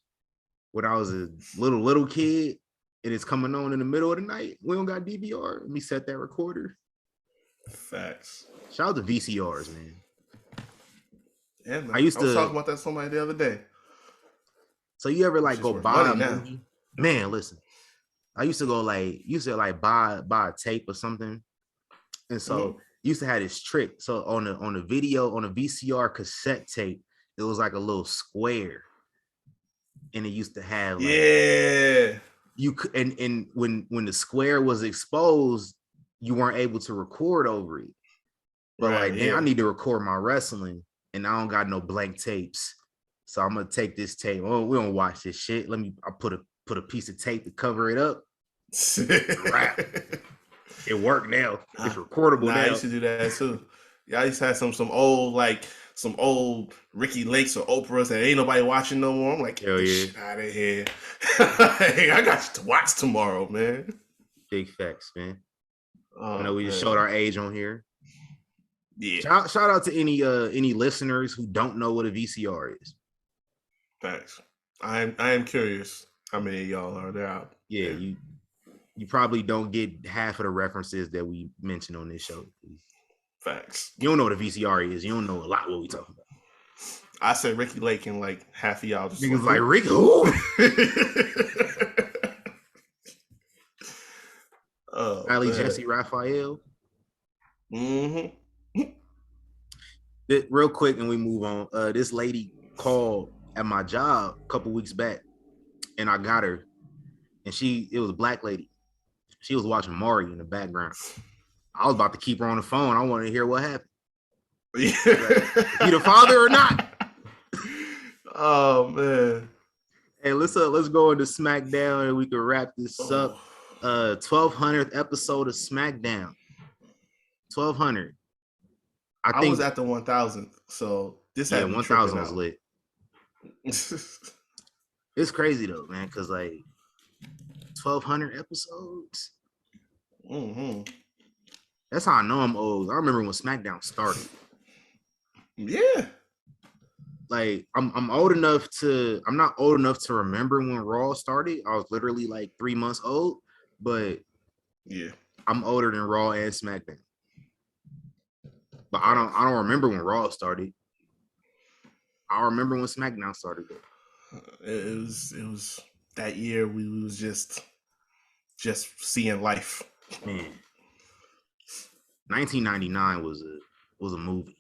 when I was a little kid, and it's coming on in the middle of the night. We don't got DVR. Let me set that recorder. Facts. Shout out to VCRs, man. Yeah, man. I was talking about that to somebody the other day. So you ever like go buy a movie? Man, listen. I used to go buy a tape or something, and so used to have this trick. So on a VCR cassette tape, it was like a little square, and it used to have you could, and when the square was exposed, you weren't able to record over it. But Right, like, damn, I need to record my wrestling, and I don't got no blank tapes. So I'm gonna take this tape. Oh, we don't watch this shit. I put a piece of tape to cover it up. Rap. It worked now. It's recordable now. I used to do that too. Yeah, I used to have some old Ricky Lakes or Oprahs that ain't nobody watching no more. I'm like, get this shit out of here. Hey, I got you to watch tomorrow, man. Big facts, man. Oh, I know we just showed our age on here. Yeah. Shout out to any listeners who don't know what a VCR is. Thanks. I am curious how many of y'all are there out. Yeah, you probably don't get half of the references that we mentioned on this show. Facts. You don't know what a VCR is. You don't know a lot what we talking about. I said Ricky Lake and like half of y'all just niggas like Rick who? Ali Jesse Raphael. Mm-hmm. Real quick, and we move on. This lady called at my job a couple weeks back, and I got her, and it was a black lady. She was watching Maury in the background. I was about to keep her on the phone. I wanted to hear what happened. Yeah. Like, he the father or not? Oh man. Hey, let's go into SmackDown and we can wrap this up. 1200th episode of SmackDown. 1200. I think was at the 1000th, so this had 1000 was lit. It's crazy though, man, because like 1200 episodes. Mm-hmm. That's how I know I'm old. I remember when SmackDown started. Yeah. Like I'm old enough to. I'm not old enough to remember when Raw started. I was literally like 3 months old, but yeah, I'm older than Raw and SmackDown. But I don't remember when Raw started. I remember when SmackDown started. It was that year we was just seeing life. Man, 1999 was a movie.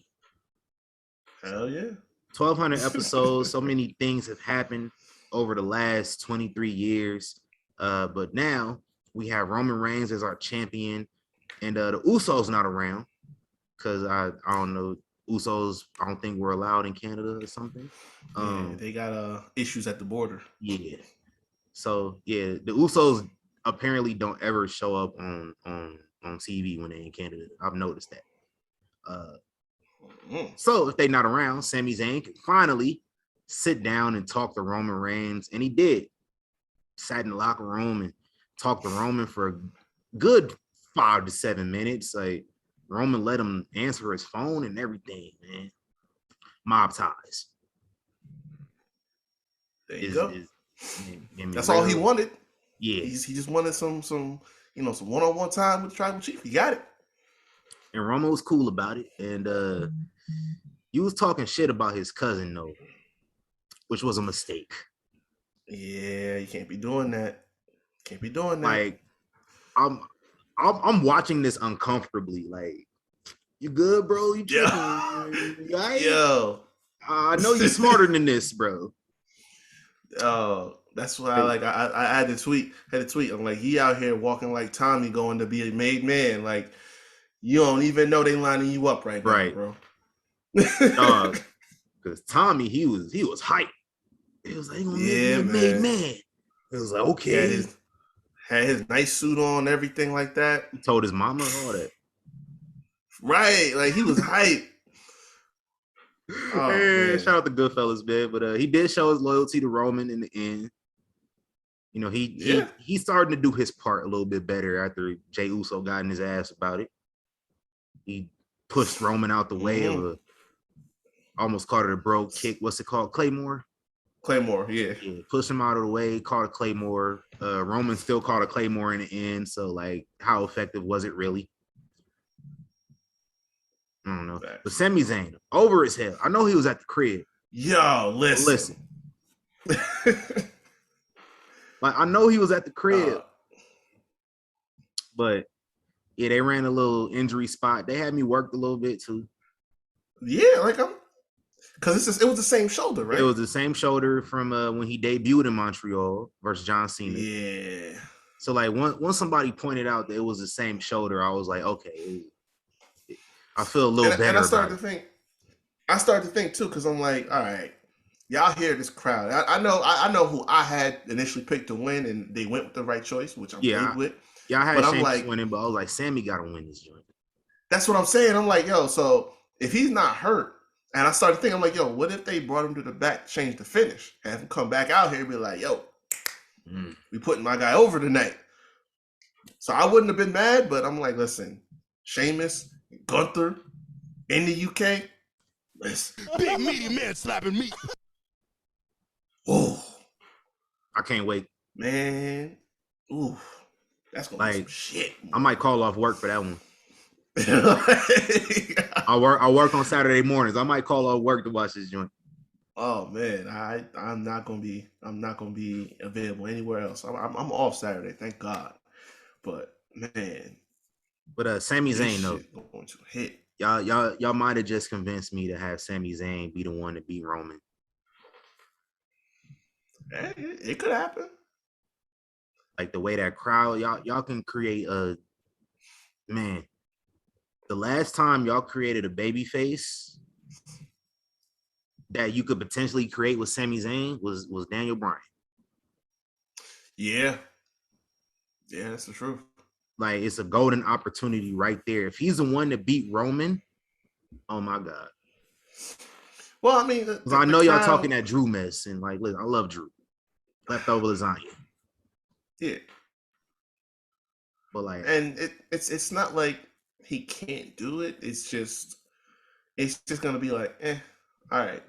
Hell yeah. 1200 episodes. So many things have happened over the last 23 years. But now we have Roman Reigns as our champion, and the Usos not around because I don't know. Usos, I don't think we're allowed in Canada or something. They got issues at the border. Yeah. So yeah, the Usos apparently don't ever show up on TV when they're in Canada. I've noticed that. So if they're not around, Sami Zayn can finally sit down and talk to Roman Reigns, and he did. Sat in the locker room and talked to Roman for a good 5 to 7 minutes. Like Roman let him answer his phone and everything, man. Mob ties. There you go. That's real. all he wanted. Yeah, he just wanted some some one-on-one time with the Tribal Chief. He got it. And Roman was cool about it. And he was talking shit about his cousin, though, which was a mistake. Yeah, you can't be doing that. Can't be doing that. Like, I'm watching this uncomfortably. Like, you good, bro? You tripping? You right? Yo. I know you're smarter than this, bro. Oh, that's why I had to tweet. I'm like, he out here walking like Tommy going to be a made man. Like, you don't even know they lining you up right now, bro. Because Tommy, he was hyped. He was like, yeah, made man. It was like, okay. Had his nice suit on, everything like that. He told his mama all that. Right, like he was hyped. Oh, shout out to Goodfellas, man. But he did show his loyalty to Roman in the end. You know, he's starting to do his part a little bit better after Jey Uso got in his ass about it. He pushed Roman out the way of almost called it a bro kick. What's it called? Claymore? Claymore, yeah. Pushed him out of the way, called a Claymore. Roman still called a Claymore in the end. So, like, how effective was it really? I don't know. But Sami Zayn, over his head. I know he was at the crib. Yo, listen. Like, I know he was at the crib. But, yeah, they ran a little injury spot. They had me worked a little bit, too. Yeah, like because it was the same shoulder, right? It was the same shoulder from when he debuted in Montreal versus John Cena. Yeah. So like once somebody pointed out that it was the same shoulder, I was like, okay, I feel a little better. And I started to think too, because I'm like, all right, y'all hear this crowd. I know who I had initially picked to win, and they went with the right choice, which I'm pleased with. Yeah, I had but Sheamus like, winning, but I was like, Sammy got to win this joint. That's what I'm saying. I'm like, yo, so if he's not hurt, and I started thinking, I'm like, yo, what if they brought him to the back, change the finish, have him come back out here and be like, yo, we putting my guy over tonight. So I wouldn't have been mad, but I'm like, listen, Sheamus, Gunther in the UK, listen. Big meaty man slapping me. Oh, I can't wait. Man. Ooh. That's gonna be some shit. I might call off work for that one. I work on Saturday mornings. I might call off work to watch this joint. Oh man, I'm not gonna be available anywhere else. I'm off Saturday, thank God. But man, Sami Zayn though, going to hit. Y'all might have just convinced me to have Sami Zayn be the one to beat Roman. It could happen. Like the way that crowd, y'all can create a man. The last time y'all created a baby face that you could potentially create with Sami Zayn was Daniel Bryan. Yeah, that's the truth. Like it's a golden opportunity right there. If he's the one to beat Roman, oh my God. Well, I mean, I know y'all talking that Drew mess, and like, listen, I love Drew. Leftover lasagna. Yeah. But like, and it's not like he can't do it. It's just gonna be like, all right.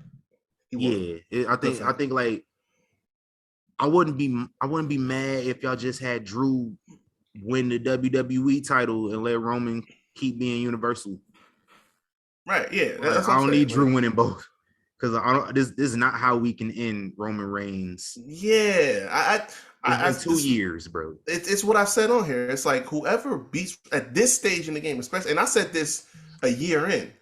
I think like I wouldn't be mad if y'all just had Drew win the WWE title and let Roman keep being Universal. Right? Yeah. Like, I don't need Drew winning both because I don't. This is not how we can end Roman Reigns. Yeah, It's been 2 years, bro. It's what I said on here. It's like whoever beats at this stage in the game, especially, and I said this a year in,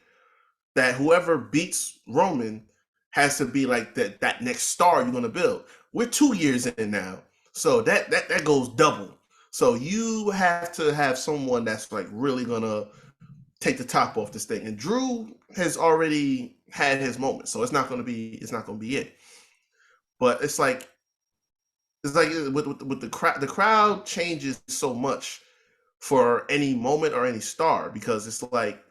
that whoever beats Roman has to be like that next star you're gonna build. We're 2 years in now, so that goes double. So you have to have someone that's like really gonna take the top off this thing. And Drew has already had his moment, so it's not gonna be it. But it's like with the crowd. The crowd changes so much for any moment or any star, because it's like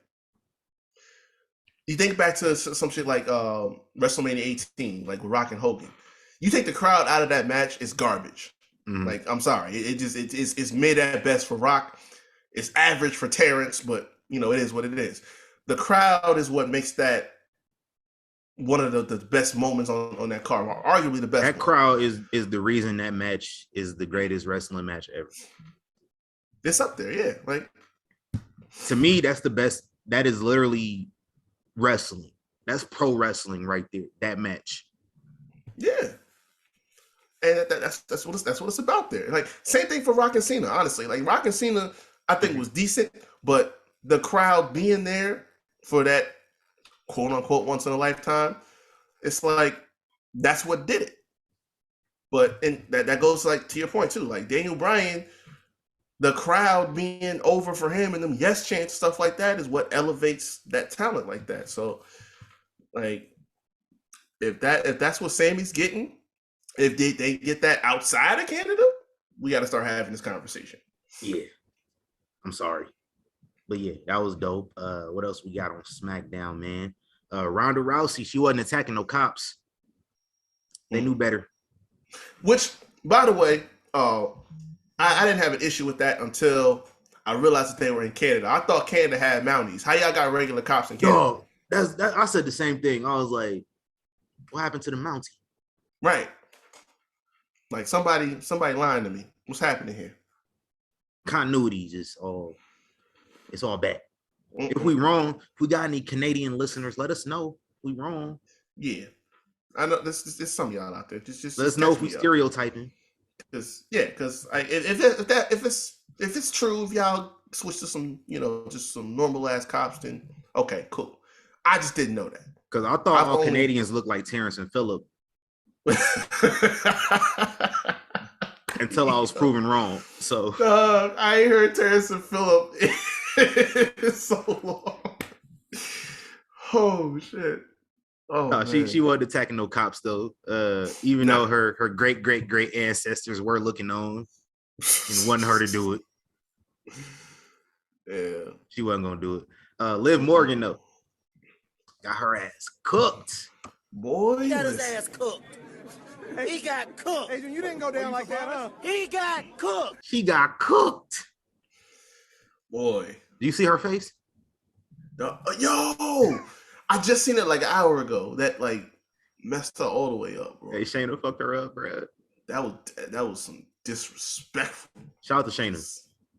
you think back to some shit like WrestleMania 18, like with Rock and Hogan. You take the crowd out of that match, it's garbage. Mm-hmm. Like, I'm sorry, it's mid at best for Rock. It's average for Terrence, but it is what it is. The crowd is what makes that one of the best moments on that card, or arguably the best. That crowd is the reason that match is the greatest wrestling match ever. It's up there, yeah. Like, to me, that's the best. That is literally wrestling. That's pro wrestling right there. That match. Yeah. And that's what it's about there. Like, same thing for Rock and Cena, honestly. Like, Rock and Cena, I think was decent, but the crowd being there for that quote unquote once in a lifetime, it's like that's what did it. But and that goes like to your point too. Like Daniel Bryan, the crowd being over for him and them yes chants, stuff like that is what elevates that talent like that. So like if that's what Sammy's getting, if they get that outside of Canada, we got to start having this conversation. Yeah. I'm sorry. But yeah, that was dope. What else we got on SmackDown, man? Ronda Rousey, she wasn't attacking no cops. They knew better. Which, by the way, I didn't have an issue with that until I realized that they were in Canada. I thought Canada had Mounties. How y'all got regular cops in Canada? No, I said the same thing. I was like, what happened to the Mountie? Right. Like somebody lying to me. What's happening here? Continuity just it's all bad. If we wrong, if we got any Canadian listeners, let us know. If we wrong. Yeah. I know there's some of y'all out there. Just let us know if we stereotyping. Because if it's true, if y'all switch to some, just some normal ass cops, then okay, cool. I just didn't know that. Because I thought all Canadians looked like Terrence and Phillip. until I was proven wrong. So I ain't heard Terrence and Phillip in so long. Oh shit. Oh, no, she wasn't attacking no cops though. Even though her great ancestors were looking on and wanting her to do it. Yeah. She wasn't gonna do it. Liv Morgan though. Got her ass cooked. Boy. He got his ass cooked. He got cooked. Adrian, you didn't go down like that, huh? He got cooked. She got cooked. Boy. Do you see her face? Yo! I just seen it like an hour ago. That like messed her all the way up, bro. Hey, Shayna fucked her up, bro. That was some disrespectful. Shout out to Shayna.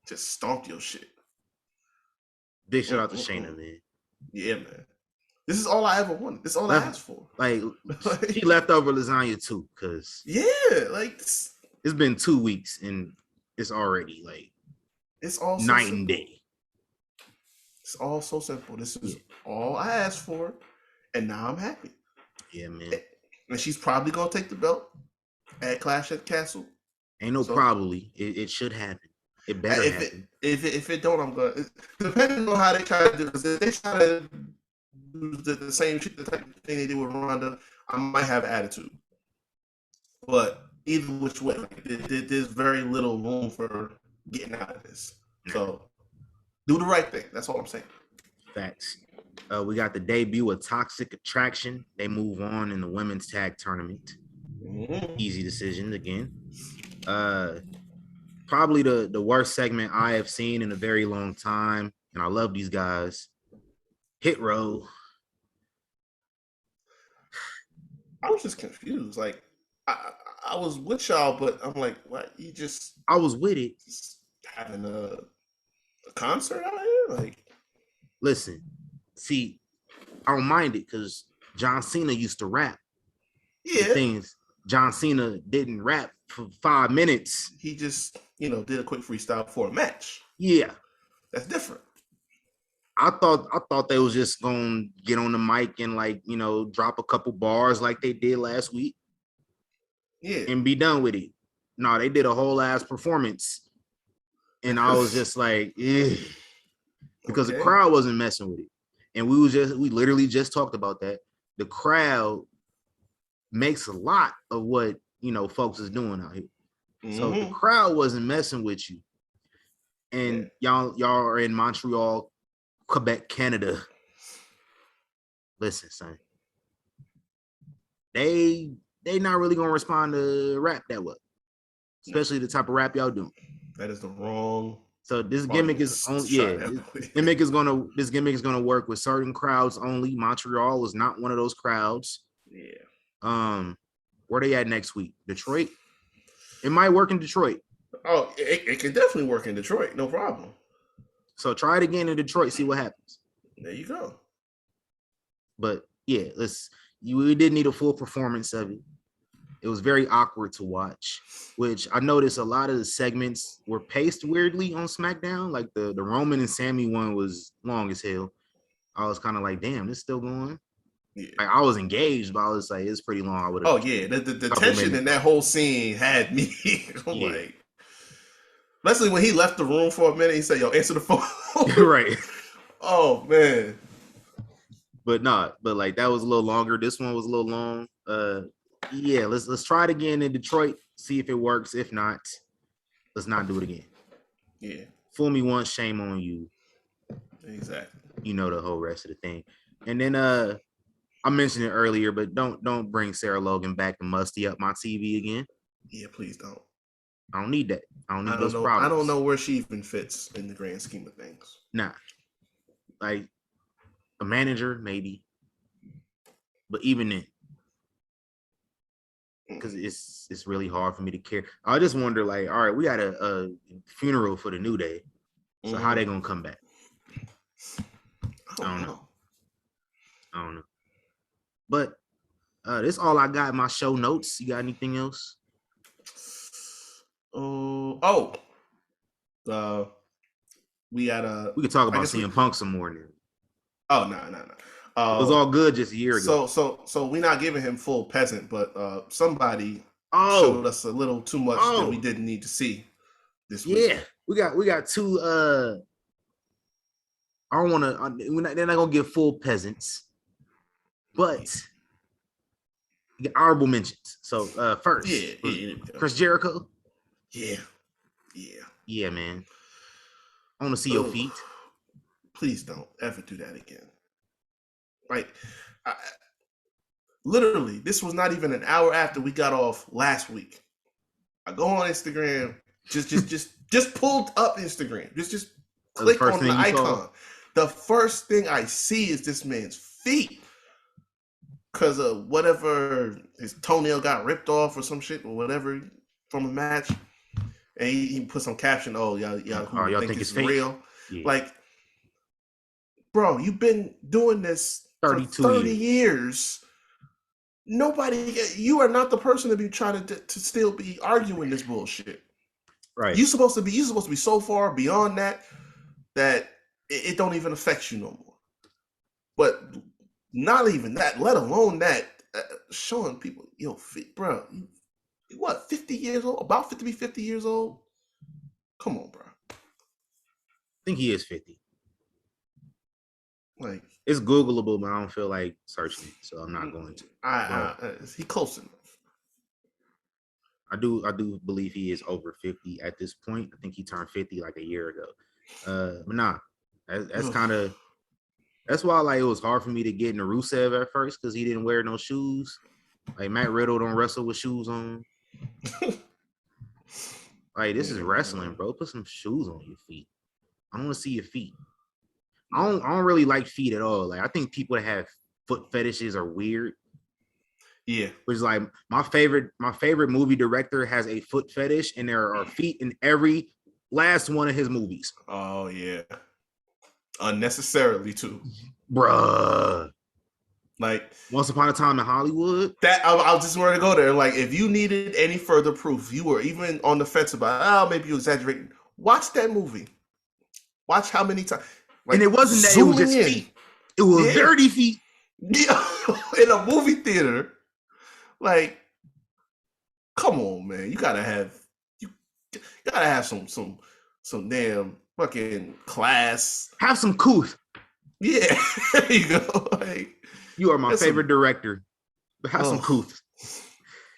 Just stomped your shit. Big shout out to Shayna, man. Yeah, man. This is all I ever wanted. This is all I asked for. Like, she left over lasagna too, because like it's been 2 weeks and it's already like it's all so night simple. and day. It's all so simple. This is all I asked for, and now I'm happy. Yeah, man. And she's probably gonna take the belt at Clash at the Castle. Ain't no probably. It should happen. It better happen. If it don't, I'm gonna. Depending on how they try to do this, if they try to do the same shit, the type of thing they did with Ronda, I might have attitude. But either which way, there's very little room for getting out of this. So do the right thing. That's all I'm saying. Facts. We got the debut of Toxic Attraction. They move on in the women's tag tournament. Easy decision again. Probably the worst segment I have seen in a very long time, and I love these guys. Hit Row. I was just confused. Like I was with y'all, but I'm like, what? You just I was with it. Just having a concert out here? Like, listen, see, I don't mind it because John Cena used to rap. Yeah. The things John Cena didn't rap for 5 minutes. He just, did a quick freestyle for a match. Yeah. That's different. I thought they was just gonna get on the mic and drop a couple bars like they did last week. Yeah. And be done with it. No, they did a whole ass performance. And I was just like, because the crowd wasn't messing with it. And we literally just talked about that. The crowd makes a lot of what, folks is doing out here. Mm-hmm. So the crowd wasn't messing with you. And y'all are in Montreal, Quebec, Canada. Listen, son. They not really gonna respond to rap that well. Especially the type of rap y'all doing. That is the wrong. So this gimmick is only this gimmick is gonna work with certain crowds only. Montreal is not one of those crowds. Yeah. Where they at next week? Detroit? It might work in Detroit. Oh, it can definitely work in Detroit, no problem. So try it again in Detroit, see what happens. There you go. But yeah, we did need a full performance of it. It was very awkward to watch, which I noticed a lot of the segments were paced weirdly on SmackDown. Like the Roman and Sami one was long as hell. I was kind of like, damn, this still going? Yeah. Like, I was engaged, but I was like, it's pretty long. I would have. Oh yeah, the tension in that whole scene had me. I'm like, especially when he left the room for a minute, he said, "Yo, answer the phone." Right. Oh man. But like that was a little longer. This one was a little long. Yeah, let's try it again in Detroit, see if it works. If not, let's not do it again. Yeah. Fool me once, shame on you. Exactly. You know the whole rest of the thing. And then I mentioned it earlier, but don't bring Sarah Logan back to musty up my TV again. Yeah, please don't. I don't need that. I don't need those problems. I don't know where she even fits in the grand scheme of things. Nah. Like a manager, maybe. But even then. Because it's really hard for me to care. I just wonder, like, all right, we got a funeral for the New Day. So how they gonna come back? I don't know. But this is all I got in my show notes. You got anything else? We could talk about CM Punk some more now. Oh no. It was all good just a year ago. So we're not giving him full peasant, but somebody, showed us a little too much that we didn't need to see this week. Yeah, we got two. I don't want to. They're not gonna give full peasants, but honorable mentions. So first, Chris Jericho. Yeah, man. I want to see your feet. Please don't ever do that again. Like, literally, this was not even an hour after we got off last week. I go on Instagram, just pulled up Instagram, just click on the icon. Saw? The first thing I see is this man's feet, because of whatever, his toenail got ripped off or some shit or whatever from a match, and he put some caption, "Oh, y'all think it's real?" Yeah. Like, bro, you've been doing this 32 for 30 years. Nobody, you are not the person to be trying to still be arguing this bullshit. Right. You're supposed to be so far beyond that it don't even affect you no more. But not even that, let alone that, showing people, bro, you what, 50 years old? About to be 50 years old? Come on, bro. I think he is 50. Like, it's Googleable, but I don't feel like searching it, so I'm not going to. Is he close enough? I do believe he is over 50 at this point. I think he turned 50 like a year ago. But nah, that's why like it was hard for me to get into Rusev at first, because he didn't wear no shoes. Like Matt Riddle don't wrestle with shoes on. Like, this is wrestling, bro. Put some shoes on your feet. I want to see your feet. I don't really like feet at all. Like, I think people that have foot fetishes are weird. Yeah. Which is like my favorite movie director has a foot fetish, and there are feet in every last one of his movies. Oh yeah. Unnecessarily too. Bruh. Like, Once Upon a Time in Hollywood. That I was just going to go there. Like, if you needed any further proof, you were even on the fence about, maybe you exaggerating. Watch that movie. Watch how many times. Like, and it wasn't that it was just feet. It was dirty feet. Yeah. In a movie theater. Like, come on, man. You gotta have some damn fucking class. Have some couth. Yeah. There you go. Like, you are my favorite director. But have some couth.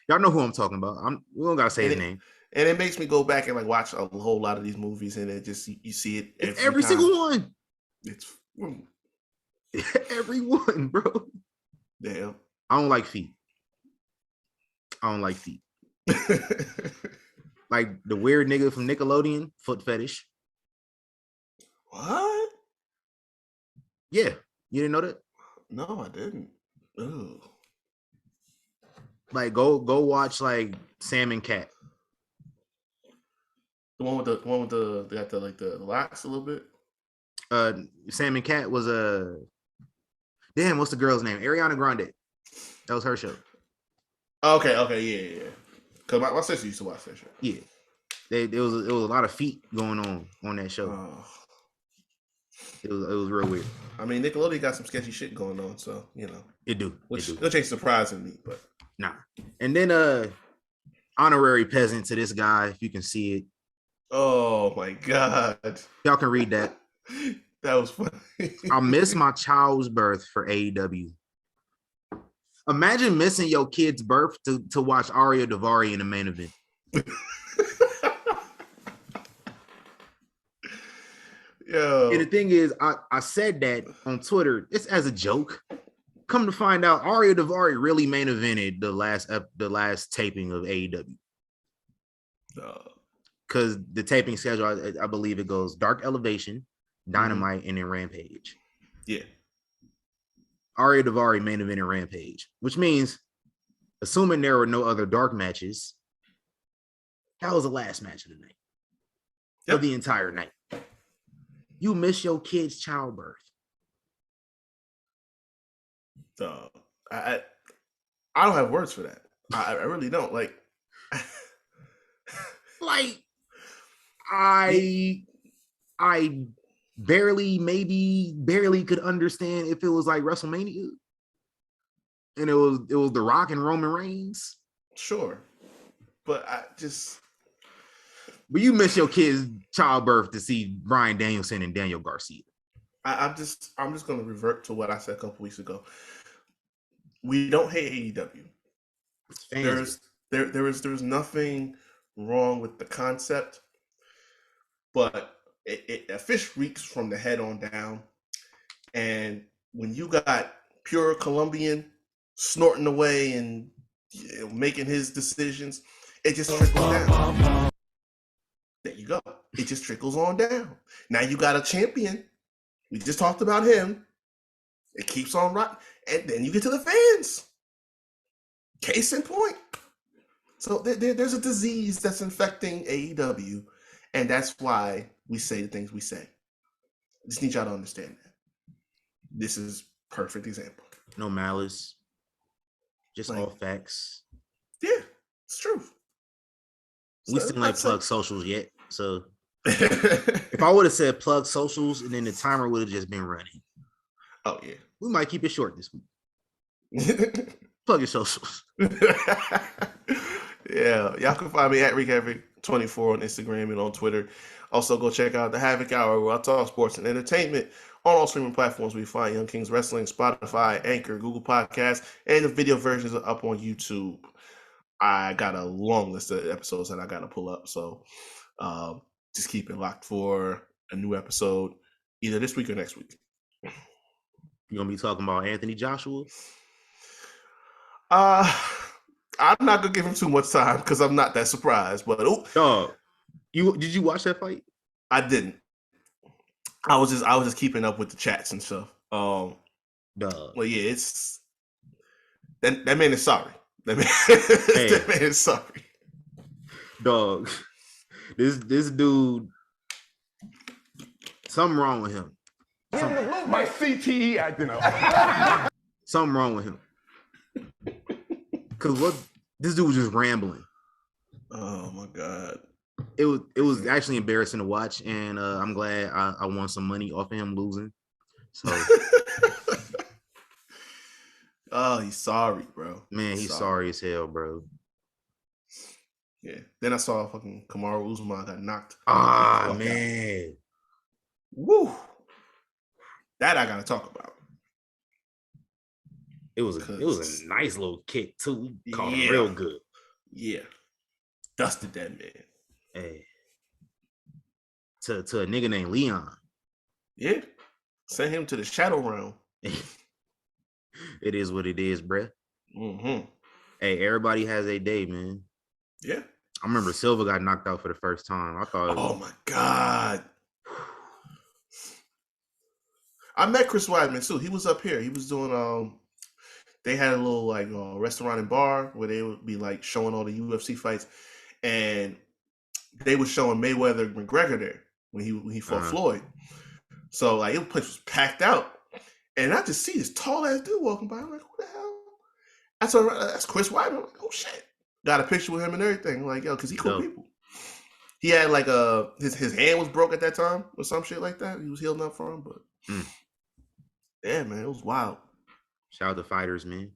Y'all know who I'm talking about. We don't gotta say his name. And it makes me go back and like watch a whole lot of these movies, and it just, you see it every single one. It's every one, bro. Damn. I don't like feet. Like the weird nigga from Nickelodeon, foot fetish. What? Yeah. You didn't know that? No, I didn't. Ooh. Like, go watch like Sam and Cat. The one with the they got the locks a little bit. Sam and Cat was damn, what's the girl's name? Ariana Grande. That was her show. Okay, yeah. Cause my sister used to watch that show. Yeah, there was a lot of feet going on that show. Oh. It was real weird. I mean, Nickelodeon got some sketchy shit going on, so it do. Which ain't surprising me, but nah. And then honorary peasant to this guy, if you can see it. Oh my god! Y'all can read that. That was funny. I miss my child's birth for AEW. Imagine missing your kid's birth to watch Arya Davari in the main event. Yo. And the thing is, I said that on Twitter. It's as a joke. Come to find out, Arya Davari really main evented the last taping of AEW. Because the taping schedule, I believe it goes Dark Elevation, Dynamite, and then Rampage. Yeah. Arya Davari main event and Rampage, which means, assuming there were no other dark matches, that was the last match of the night. Of the entire night. You miss your kid's childbirth. I don't have words for that. I really don't. Like, I barely could understand if it was like WrestleMania and it was The Rock and Roman Reigns. Sure. but I just. But you miss your kid's childbirth to see Bryan Danielson and Daniel Garcia. I'm just going to revert to what I said a couple weeks ago. We don't hate AEW. There's nothing wrong with the concept, but a fish reeks from the head on down. And when you got pure Colombian snorting away and making his decisions, it just trickles down. There you go. It just trickles on down. Now you got a champion. We just talked about him. It keeps on rocking. And then you get to the fans. Case in point. So there's a disease that's infecting AEW, and that's why we say the things we say. I just need y'all to understand that. This is perfect example. No malice. Just all facts. Yeah, it's true. We still ain't plug socials yet. So if I would have said plug socials and then the timer would have just been running. Oh, yeah. We might keep it short this week. Plug your socials. Yeah, y'all can find me at RickHeavy24 on Instagram and on Twitter. Also, go check out the Havoc Hour where I talk sports and entertainment on all streaming platforms. We find Young Kings Wrestling, Spotify, Anchor, Google Podcasts, and the video versions are up on YouTube. I got a long list of episodes that I got to pull up, so just keep it locked for a new episode either this week or next week. You gonna be talking about Anthony Joshua? I'm not gonna give him too much time because I'm not that surprised. But dog, did you watch that fight? I didn't. I was just keeping up with the chats and stuff. Dog. Well, yeah, it's that man is sorry. That man is sorry. Dog, this dude, something wrong with him. My CTE acting up. Something wrong with him. Cause this dude was just rambling. Oh my god! It was actually embarrassing to watch, and I'm glad I won some money off of him losing. So, oh, he's sorry, bro. Man, he's sorry as hell, bro. Yeah. Then I saw fucking Kamaru Usman got knocked. Ah, man. Woo. That I gotta talk about. It was a nice little kick too. He caught him real good. Yeah. Dusted that man. Hey. To a nigga named Leon. Yeah. Send him to the shadow realm. It is what it is, bruh. Mm-hmm. Hey, everybody has a day, man. Yeah. I remember Silva got knocked out for the first time. I thought oh my God. I met Chris Weidman too. He was up here. He was doing they had a little like restaurant and bar where they would be like showing all the UFC fights, and they were showing Mayweather and McGregor there when he fought Floyd. So like the place was packed out, and I just see this tall ass dude walking by. I'm like, who the hell? That's Chris Weidman. I'm like, oh shit! Got a picture with him and everything. Like, yo, because he cool people. He had like his hand was broke at that time or some shit like that. He was healing up for him, but yeah, man, it was wild. Shout out to fighters, man.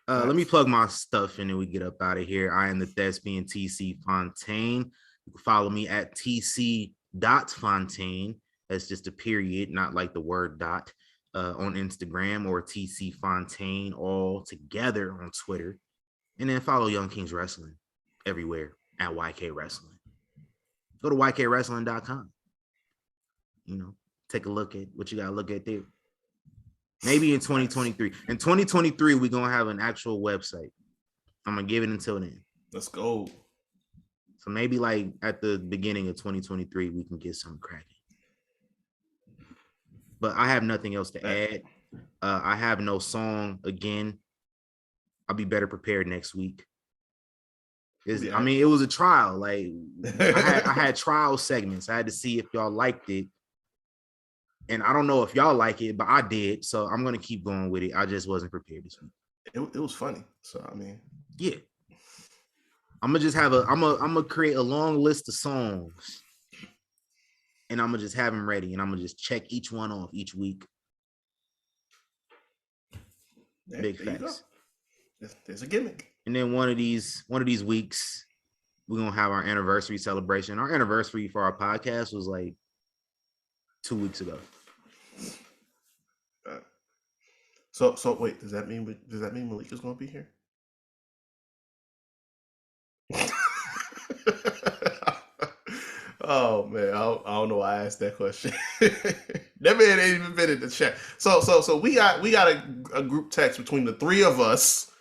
Let me plug my stuff and then we get up out of here. I am the thespian TC Fontaine. You can follow me at TC.Fontaine. That's just a period, not like the word dot, on Instagram, or TC Fontaine all together on Twitter. And then follow Young Kings Wrestling everywhere at YK Wrestling. Go to YKWrestling.com. You know, take a look at what you got to look at there. Maybe in 2023. In 2023, we're going to have an actual website. I'm going to give it until then. Let's go. So maybe like at the beginning of 2023, we can get something cracking. But I have nothing else to add. I have no song again. I'll be better prepared next week. I mean, it was a trial. Like I had trial segments. I had to see if y'all liked it. And I don't know if y'all like it, but I did. So I'm going to keep going with it. I just wasn't prepared this week. It was funny. So, I mean. Yeah. I'm going to just have I'm going to create a long list of songs. And I'm going to just have them ready. And I'm going to just check each one off each week. Big facts. There's a gimmick. And then one of these weeks, we're gonna have our anniversary celebration. Our anniversary for our podcast was like 2 weeks ago. So wait, does that mean Malik is gonna be here? Oh man, I don't know why I asked that question. That man ain't even been in the chat. So we got a group text between the three of us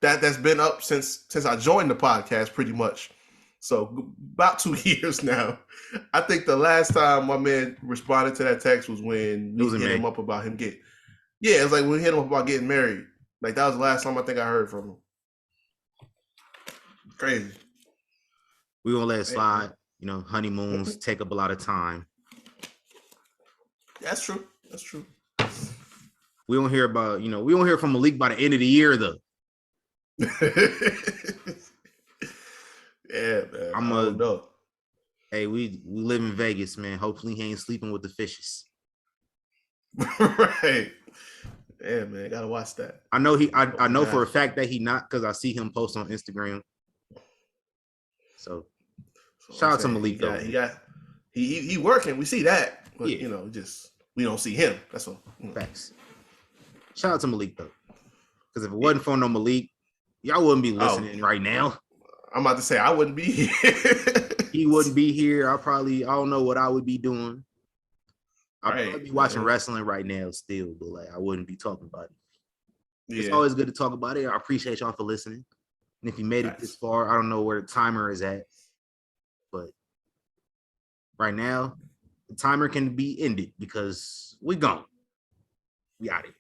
that's been up since I joined the podcast, pretty much. So about 2 years now. I think the last time my man responded to that text was when we hit him up about him getting. Yeah, it's like when we hit him up about getting married. Like that was the last time I think I heard from him. Crazy. We're gonna let it slide. You know, honeymoons take up a lot of time. That's true. That's true. We don't hear about, we don't hear from Malik by the end of the year though. Yeah, man. I don't know. Hey, we live in Vegas, man. Hopefully he ain't sleeping with the fishes. Right. Yeah, man. Gotta watch that. I know I know for a fact that he not, because I see him post on Instagram. So shout out to Malik though. He working. We see that, but yeah. Just we don't see him. That's all. Facts. Shout out to Malik though, because if it wasn't for no Malik, y'all wouldn't be listening right now. I'm about to say I wouldn't be here. He wouldn't be here. I don't know what I would be doing. I'd probably be watching wrestling right now still, but like I wouldn't be talking about it. Yeah. It's always good to talk about it. I appreciate y'all for listening. And if you made it this far, I don't know where the timer is at, but right now the timer can be ended because we gone. We out it.